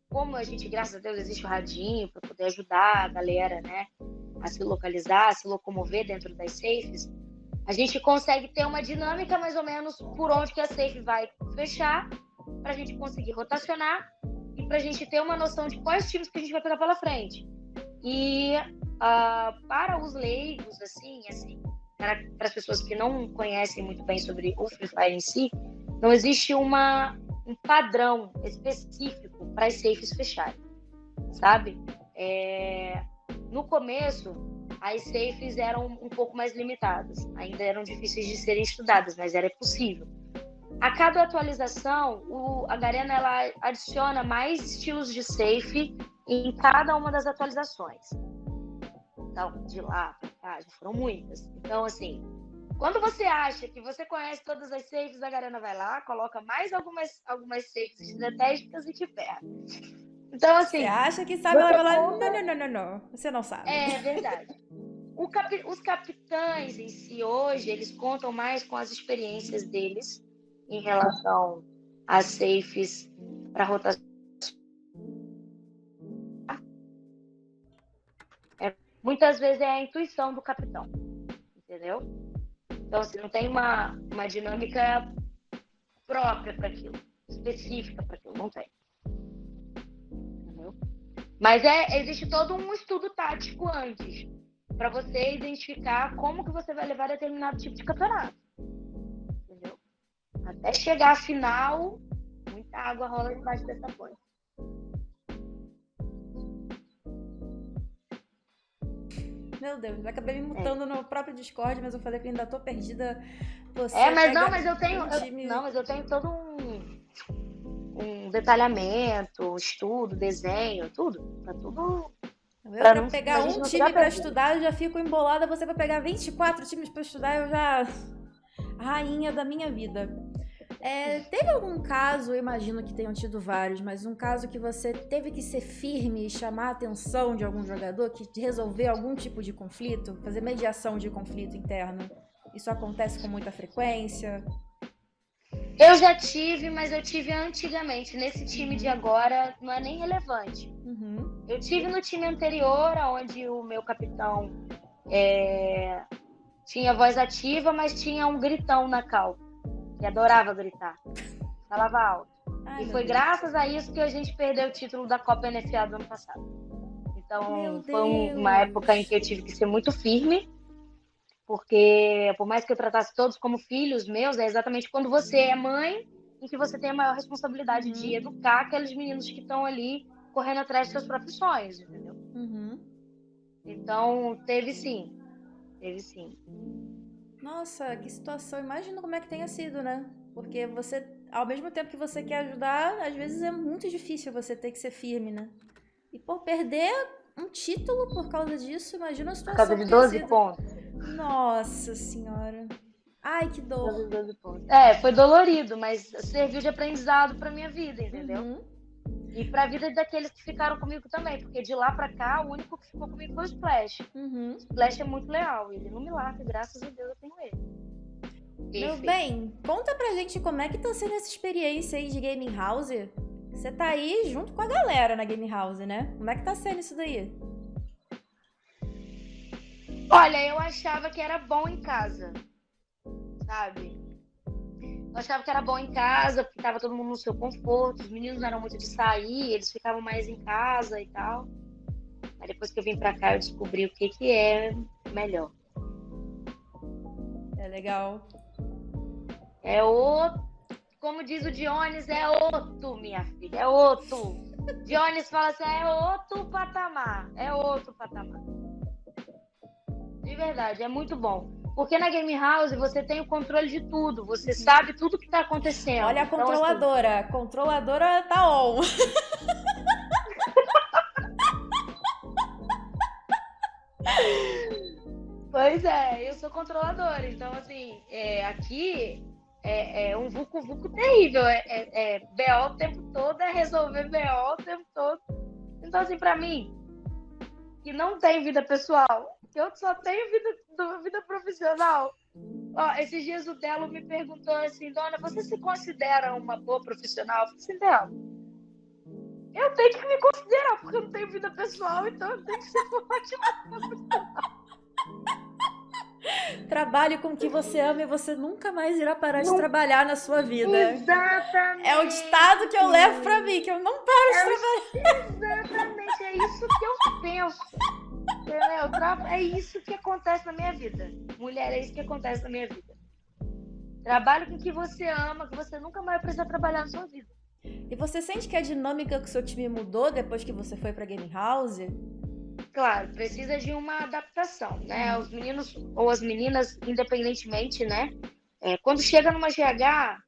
como a gente, graças a Deus, existe o radinho para poder ajudar a galera, né, a se localizar, a se locomover dentro das safes, a gente consegue ter uma dinâmica mais ou menos por onde que a safe vai fechar, para a gente conseguir rotacionar e para a gente ter uma noção de quais times que a gente vai pegar pela frente. E para os leigos, assim, para as pessoas que não conhecem muito bem sobre o Free Fire em si, não existe um padrão específico para as safes fecharem, sabe? No começo, as safes eram um pouco mais limitadas, ainda eram difíceis de serem estudadas, mas era possível. A cada atualização, a Garena ela adiciona mais estilos de safe em cada uma das atualizações. Então, de lá para cá, já foram muitas. Então, assim, quando você acha que você conhece todas as safes, a Garena vai lá, coloca mais algumas safes estratégicas e te perde. Então, Você assim, acha que sabe, ela você vai lá, conta... não, você não sabe. É verdade. Os capitães em si hoje, eles contam mais com as experiências deles em relação às safes para rotação. Muitas vezes é a intuição do capitão, entendeu? Então, assim, não tem uma dinâmica própria para aquilo, específica para aquilo, não tem. Entendeu? Mas existe todo um estudo tático antes, para você identificar como que você vai levar determinado tipo de campeonato. Entendeu? Até chegar à final, muita água rola debaixo dessa ponte. Meu Deus, eu acabei me mutando no próprio Discord, mas eu falei que ainda tô perdida. Você Mas eu tenho, mas eu tenho todo um detalhamento, estudo, desenho, tudo. Tá tudo. Pra pegar um time pra estudar, eu já fico embolada. Você vai pegar 24 times pra estudar, eu já... Rainha da minha vida. Teve algum caso, eu imagino que tenham tido vários, mas um caso que você teve que ser firme e chamar a atenção de algum jogador, que resolver algum tipo de conflito, fazer mediação de conflito interno? Isso acontece com muita frequência? Eu já tive, mas eu tive antigamente. Nesse time de agora não é nem relevante. Eu tive no time anterior, onde o meu capitão tinha voz ativa, mas tinha um gritão na cal, que adorava gritar. Falava alto. E foi graças a isso que a gente perdeu o título da Copa NFA do ano passado. Então, foi uma época em que eu tive que ser muito firme, porque por mais que eu tratasse todos como filhos meus, é exatamente quando você é mãe em que você tem a maior responsabilidade de educar aqueles meninos que estão ali correndo atrás dos seus próprios sonhos, entendeu? Então, teve sim. Nossa, que situação. Imagina como é que tenha sido, né? Porque você, ao mesmo tempo que você quer ajudar, às vezes é muito difícil você ter que ser firme, né? E por perder um título por causa disso, imagina a situação. Por causa de 12 pontos. Nossa senhora. Ai, que dor. Foi dolorido, mas serviu de aprendizado pra minha vida, entendeu? E pra vida daqueles que ficaram comigo também, porque de lá pra cá, o único que ficou comigo foi o Splash. O Splash é muito leal, ele não me larga, graças a Deus eu tenho ele. Meu bem, conta pra gente como é que tá sendo essa experiência aí de Gaming House. Você tá aí junto com a galera na Gaming House, né? Como é que tá sendo isso daí? Olha, eu achava que era bom em casa, sabe? Eu achava que era bom em casa, porque tava todo mundo no seu conforto, os meninos não eram muito de sair, eles ficavam mais em casa e tal. Mas depois que eu vim pra cá, eu descobri o que é melhor. É legal. Como diz o Dionis, é outro, minha filha, é outro. Dionis fala assim, é outro patamar. De verdade, é muito bom. Porque na Game House você tem o controle de tudo, você sabe tudo que tá acontecendo. Olha a controladora, então, assim... a controladora tá on. Pois é, eu sou controladora, então assim, aqui é um vucu-vucu terrível, BO o tempo todo, é resolver BO o tempo todo. Então assim, pra mim, que não tem vida pessoal, que eu só tenho vida profissional. Ó, esses dias o Delo me perguntou assim, Dona, você se considera uma boa profissional? Eu falei assim, Delo, eu tenho que me considerar, porque eu não tenho vida pessoal, então eu tenho que ser uma ótima profissional. Trabalhe com o que você ama e você nunca mais irá parar de trabalhar na sua vida. Exatamente. É o ditado que eu levo pra mim, que eu não paro de trabalhar. Exatamente, é isso que eu penso. Entendeu? É isso que acontece na minha vida. Mulher, é isso que acontece na minha vida. Trabalhe com o que você ama, que você nunca mais vai precisar trabalhar na sua vida. E você sente que a dinâmica do seu time mudou depois que você foi pra Game House? Claro, precisa de uma adaptação, né? Os meninos ou as meninas, independentemente, né? Quando chega numa GH,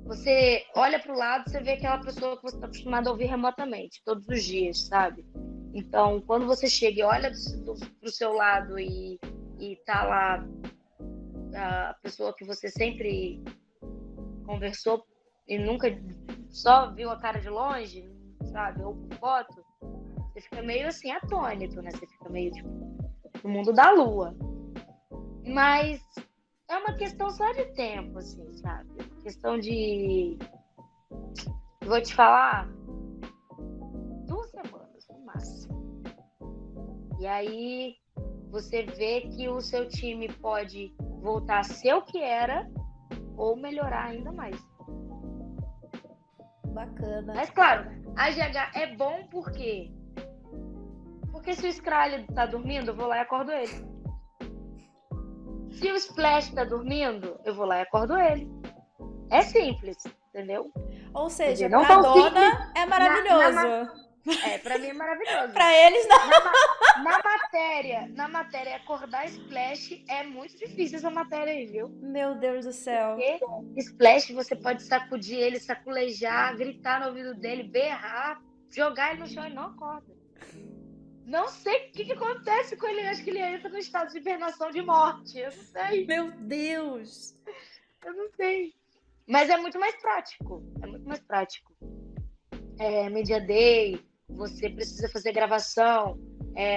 você olha pro lado, você vê aquela pessoa que você está acostumado a ouvir remotamente, todos os dias, sabe? Então, quando você chega e olha pro seu lado e tá lá a pessoa que você sempre conversou e nunca só viu a cara de longe, sabe? Ou por foto, você fica meio assim, atônito, né? Você fica meio, tipo, no mundo da lua. Mas é uma questão só de tempo, assim, sabe? Questão de... Vou te falar, 2 semanas, no máximo. E aí, você vê que o seu time pode voltar a ser o que era ou melhorar ainda mais. Bacana. Mas, claro, a GH é bom porque se o Skralli tá dormindo, eu vou lá e acordo ele. Se o Splash tá dormindo, eu vou lá e acordo ele. É simples, entendeu? Ou seja, não pra tão dona simples é maravilhoso. pra mim é maravilhoso. Pra eles, não. Na matéria, acordar Splash é muito difícil essa matéria aí, viu? Meu Deus do céu. Porque Splash você pode sacudir ele, saculejar, gritar no ouvido dele, berrar, jogar ele no chão e não acorda. Não sei o que acontece com ele. Acho que ele entra no estado de hibernação de morte. Eu não sei. Meu Deus. Eu não sei. Mas é muito mais prático. É muito mais prático. Media Day, você precisa fazer gravação,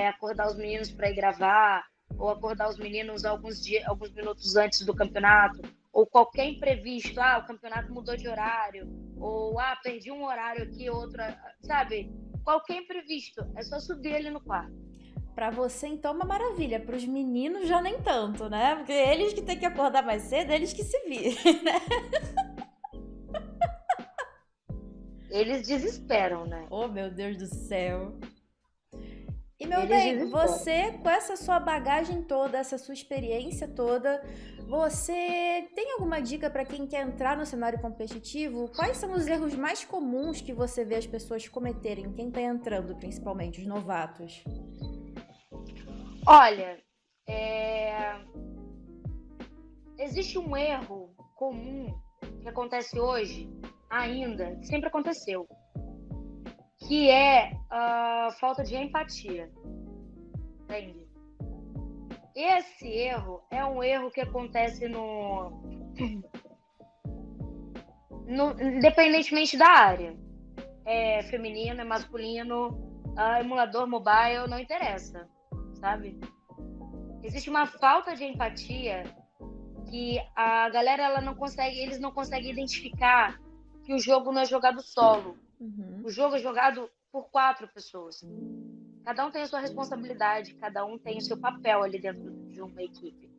acordar os meninos para ir gravar, ou acordar os meninos alguns minutos antes do campeonato, ou qualquer imprevisto, o campeonato mudou de horário, ou perdi um horário aqui, outro, sabe? Qualquer imprevisto, é só subir ali no quarto. Pra você, então, é uma maravilha. Pros meninos, já nem tanto, né? Porque eles que têm que acordar mais cedo, eles que se virem, né? Eles desesperam, né? Oh, meu Deus do céu. E, meu Eles bem, desesperam. você, com essa sua bagagem toda, essa sua experiência toda, você tem alguma dica para quem quer entrar no cenário competitivo? Quais são os erros mais comuns que você vê as pessoas cometerem? Quem tá entrando, principalmente, os novatos? Olha, existe um erro comum que acontece hoje, ainda, que sempre aconteceu, que é a falta de empatia. Entende? Esse erro é um erro que acontece independentemente da área. É feminino, é masculino, emulador, mobile, não interessa, sabe? Existe uma falta de empatia que a galera eles não conseguem identificar que o jogo não é jogado solo. Uhum. O jogo é jogado por 4 pessoas. Cada um tem a sua responsabilidade, cada um tem o seu papel ali dentro de uma equipe.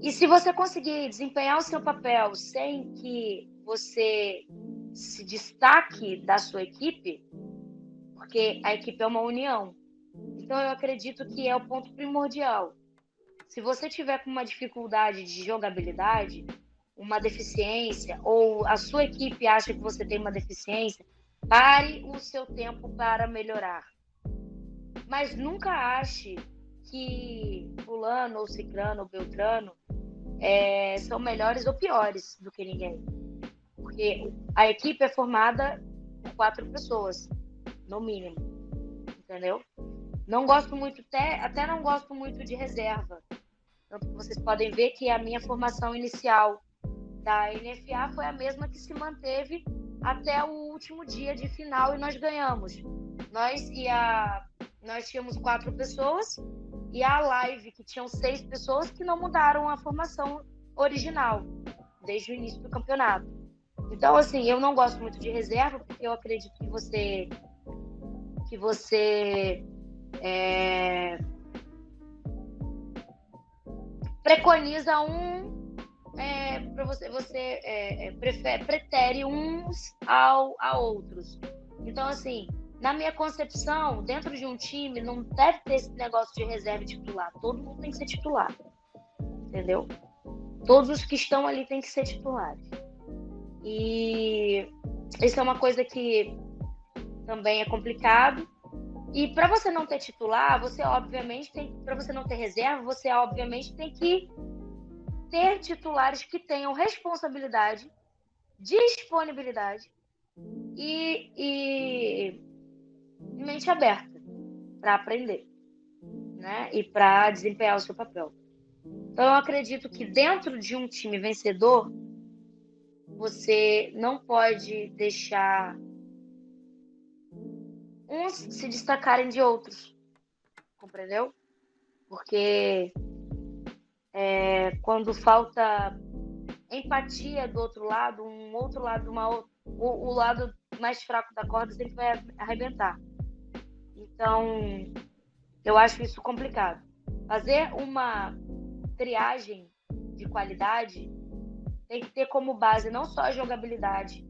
E se você conseguir desempenhar o seu papel sem que você se destaque da sua equipe, porque a equipe é uma união, então eu acredito que é o ponto primordial. Se você tiver com uma dificuldade de jogabilidade, uma deficiência, ou a sua equipe acha que você tem uma deficiência, pare o seu tempo para melhorar. Mas nunca ache que fulano, ou ciclano, ou beltrano são melhores ou piores do que ninguém. Porque a equipe é formada por 4 pessoas, no mínimo. Entendeu? Não gosto muito, até não gosto muito de reserva. Tanto que vocês podem ver que a minha formação inicial da NFA foi a mesma que se manteve até o último dia de final e nós ganhamos. Nós tínhamos 4 pessoas e a live, que tinham 6 pessoas, que não mudaram a formação original desde o início do campeonato. Então, assim, eu não gosto muito de reserva, porque eu acredito que você preconiza para você pretere uns a outros. Então, assim, na minha concepção, dentro de um time, não deve ter esse negócio de reserva e titular. Todo mundo tem que ser titular. Entendeu? Todos os que estão ali têm que ser titulares. E isso é uma coisa que também é complicado. E para você não ter titular, para você não ter reserva, você obviamente tem que ter titulares que tenham responsabilidade, disponibilidade e mente aberta para aprender, né? E para desempenhar o seu papel. Então, eu acredito que dentro de um time vencedor, você não pode deixar uns se destacarem de outros, compreendeu? Porque quando falta empatia do outro lado, um outro lado, o lado mais fraco da corda sempre vai arrebentar. Então, eu acho isso complicado. Fazer uma triagem de qualidade tem que ter como base não só a jogabilidade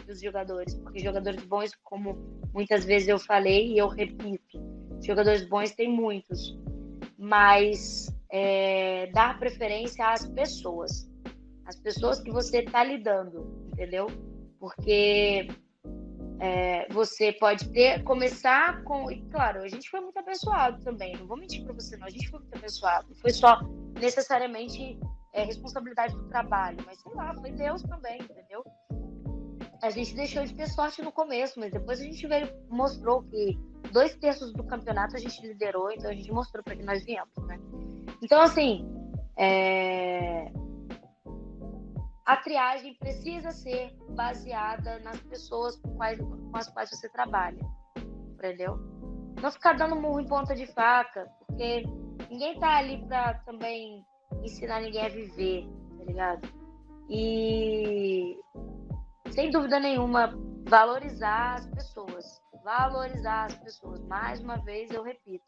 dos jogadores, porque jogadores bons, como muitas vezes eu falei e eu repito, jogadores bons tem muitos, mas dar preferência às pessoas que você está lidando, entendeu? Porque você pode começar com... E claro, a gente foi muito abençoado também, não vou mentir para você não, a gente foi muito abençoado, não foi só necessariamente responsabilidade do trabalho, mas sei lá, foi Deus também, entendeu? A gente deixou de ter sorte no começo, mas depois a gente mostrou que 2/3 do campeonato a gente liderou, então a gente mostrou para que nós viemos, né? Então, assim, a triagem precisa ser baseada nas pessoas com as quais você trabalha, entendeu? Não ficar dando murro em ponta de faca, porque ninguém tá ali para também ensinar ninguém a viver, tá ligado? E, sem dúvida nenhuma, valorizar as pessoas. Mais uma vez, eu repito,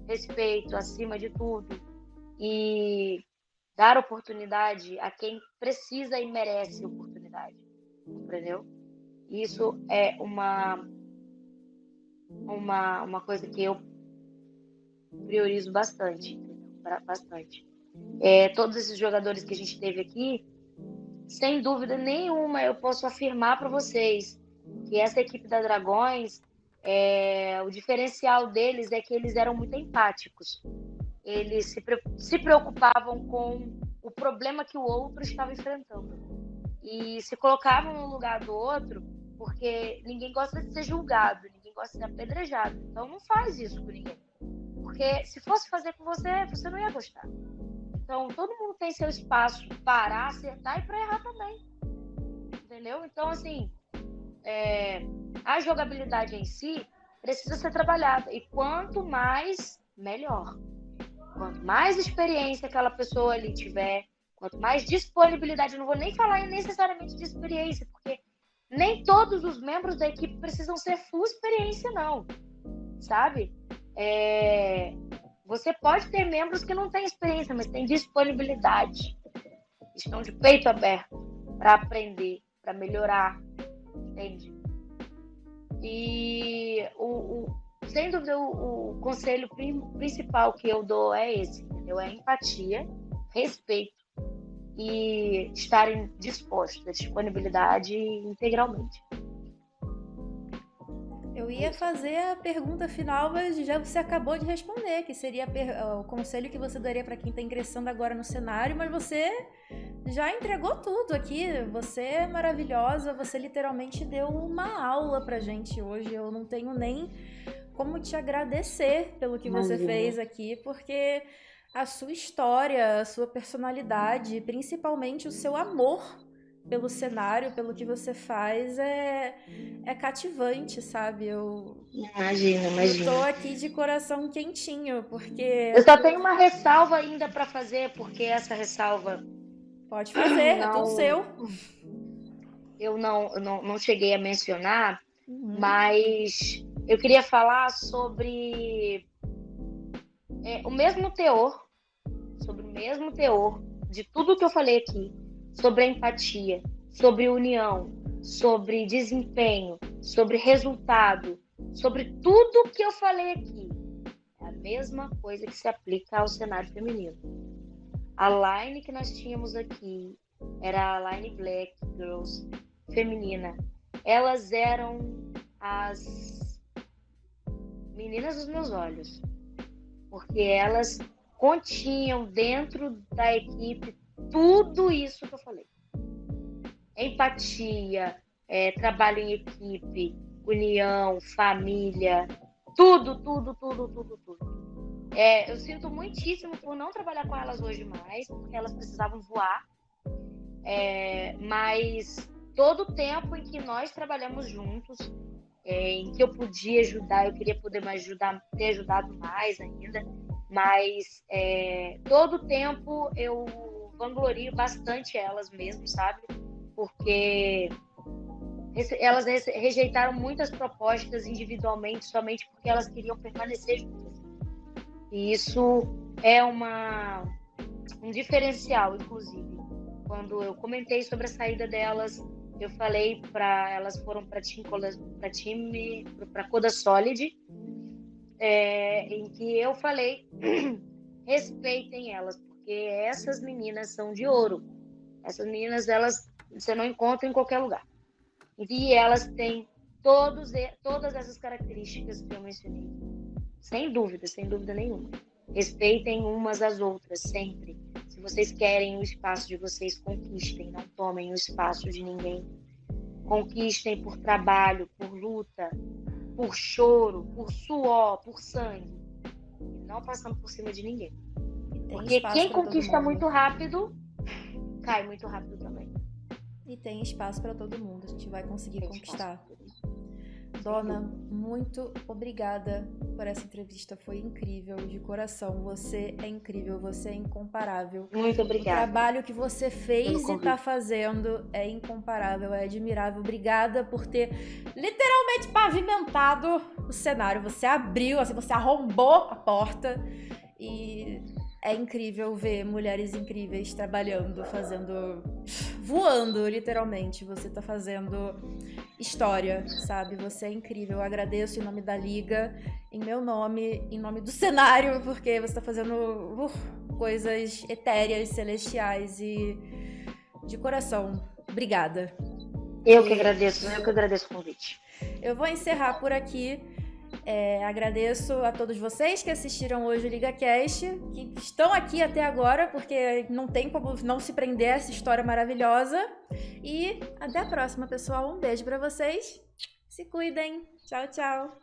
respeito acima de tudo e dar oportunidade a quem precisa e merece oportunidade, entendeu? Isso é uma coisa que eu priorizo bastante, bastante. Todos esses jogadores que a gente teve aqui, sem dúvida nenhuma, eu posso afirmar para vocês que essa equipe da Dragões, o diferencial deles é que eles eram muito empáticos. Eles se preocupavam com o problema que o outro estava enfrentando e se colocavam no lugar do outro, porque ninguém gosta de ser julgado, ninguém gosta de ser apedrejado. Então não faz isso com ninguém, porque se fosse fazer com você, você não ia gostar. Então todo mundo tem seu espaço para acertar e para errar também, entendeu? Então, assim, a jogabilidade em si precisa ser trabalhada, e quanto mais, melhor. Quanto mais experiência aquela pessoa ali tiver, quanto mais disponibilidade, eu não vou nem falar necessariamente de experiência, porque nem todos os membros da equipe precisam ser full experiência, não, sabe? Você pode ter membros que não têm experiência, mas têm disponibilidade, estão de peito aberto para aprender, para melhorar, entende? E sem dúvida, o conselho principal que eu dou é esse, entendeu? É empatia, respeito e estarem dispostos, a disponibilidade integralmente. Eu ia fazer a pergunta final, mas já você acabou de responder, que seria o conselho que você daria para quem está ingressando agora no cenário, mas você já entregou tudo aqui. Você é maravilhosa, você literalmente deu uma aula pra gente hoje. Eu não tenho nem como te agradecer pelo que você fez aqui, porque a sua história, a sua personalidade, principalmente o seu amor pelo cenário, pelo que você faz, é cativante, sabe? Imagina. Eu tô aqui de coração quentinho, porque... Eu só tenho uma ressalva ainda para fazer, porque essa ressalva... Pode fazer, é tudo seu. Eu não cheguei a mencionar, mas eu queria falar sobre o mesmo teor de tudo que eu falei aqui, sobre a empatia, sobre união, sobre desempenho, sobre resultado, sobre tudo que eu falei aqui. É a mesma coisa que se aplica ao cenário feminino. A line que nós tínhamos aqui era a line Black Girls feminina. Elas eram as meninas dos meus olhos, porque elas continham dentro da equipe tudo isso que eu falei. Empatia, trabalho em equipe, união, família, tudo. Eu sinto muitíssimo por não trabalhar com elas hoje mais, porque elas precisavam voar. Mas todo o tempo em que nós trabalhamos juntos, em que eu podia ajudar, eu queria poder mais ajudar, ter ajudado mais ainda, mas todo o tempo eu vanglorio bastante elas mesmo, sabe? Porque elas rejeitaram muitas propostas individualmente somente porque elas queriam permanecer juntas. E isso é um diferencial, inclusive. Quando eu comentei sobre a saída delas, eu falei para elas foram para Coda Solid, em que eu falei respeitem elas, porque essas meninas são de ouro. Essas meninas, você não encontra em qualquer lugar. E elas têm todas essas características que eu mencionei. Sem dúvida nenhuma. Respeitem umas às outras, sempre. Se vocês querem o espaço de vocês, conquistem. Não tomem o espaço de ninguém. Conquistem por trabalho, por luta, por choro, por suor, por sangue. Não passando por cima de ninguém. Porque quem conquista muito rápido, cai muito rápido também. E tem espaço para todo mundo. A gente vai conseguir conquistar. Dona, muito obrigada por essa entrevista. Foi incrível, de coração. Você é incrível, você é incomparável. Muito obrigada. O trabalho que você fez e está fazendo é incomparável, é admirável. Obrigada por ter literalmente pavimentado o cenário. Você abriu, assim, você arrombou a porta e é incrível ver mulheres incríveis trabalhando, voando, literalmente. Você tá fazendo história, sabe? Você é incrível. Eu agradeço em nome da Liga, em meu nome, em nome do cenário, porque você tá fazendo coisas etéreas, celestiais e de coração. Obrigada. Eu que agradeço o convite. Eu vou encerrar por aqui. Agradeço a todos vocês que assistiram hoje o LigaCast, que estão aqui até agora, porque não tem como não se prender a essa história maravilhosa. E até a próxima, pessoal. Um beijo pra vocês. Se cuidem. Tchau, tchau.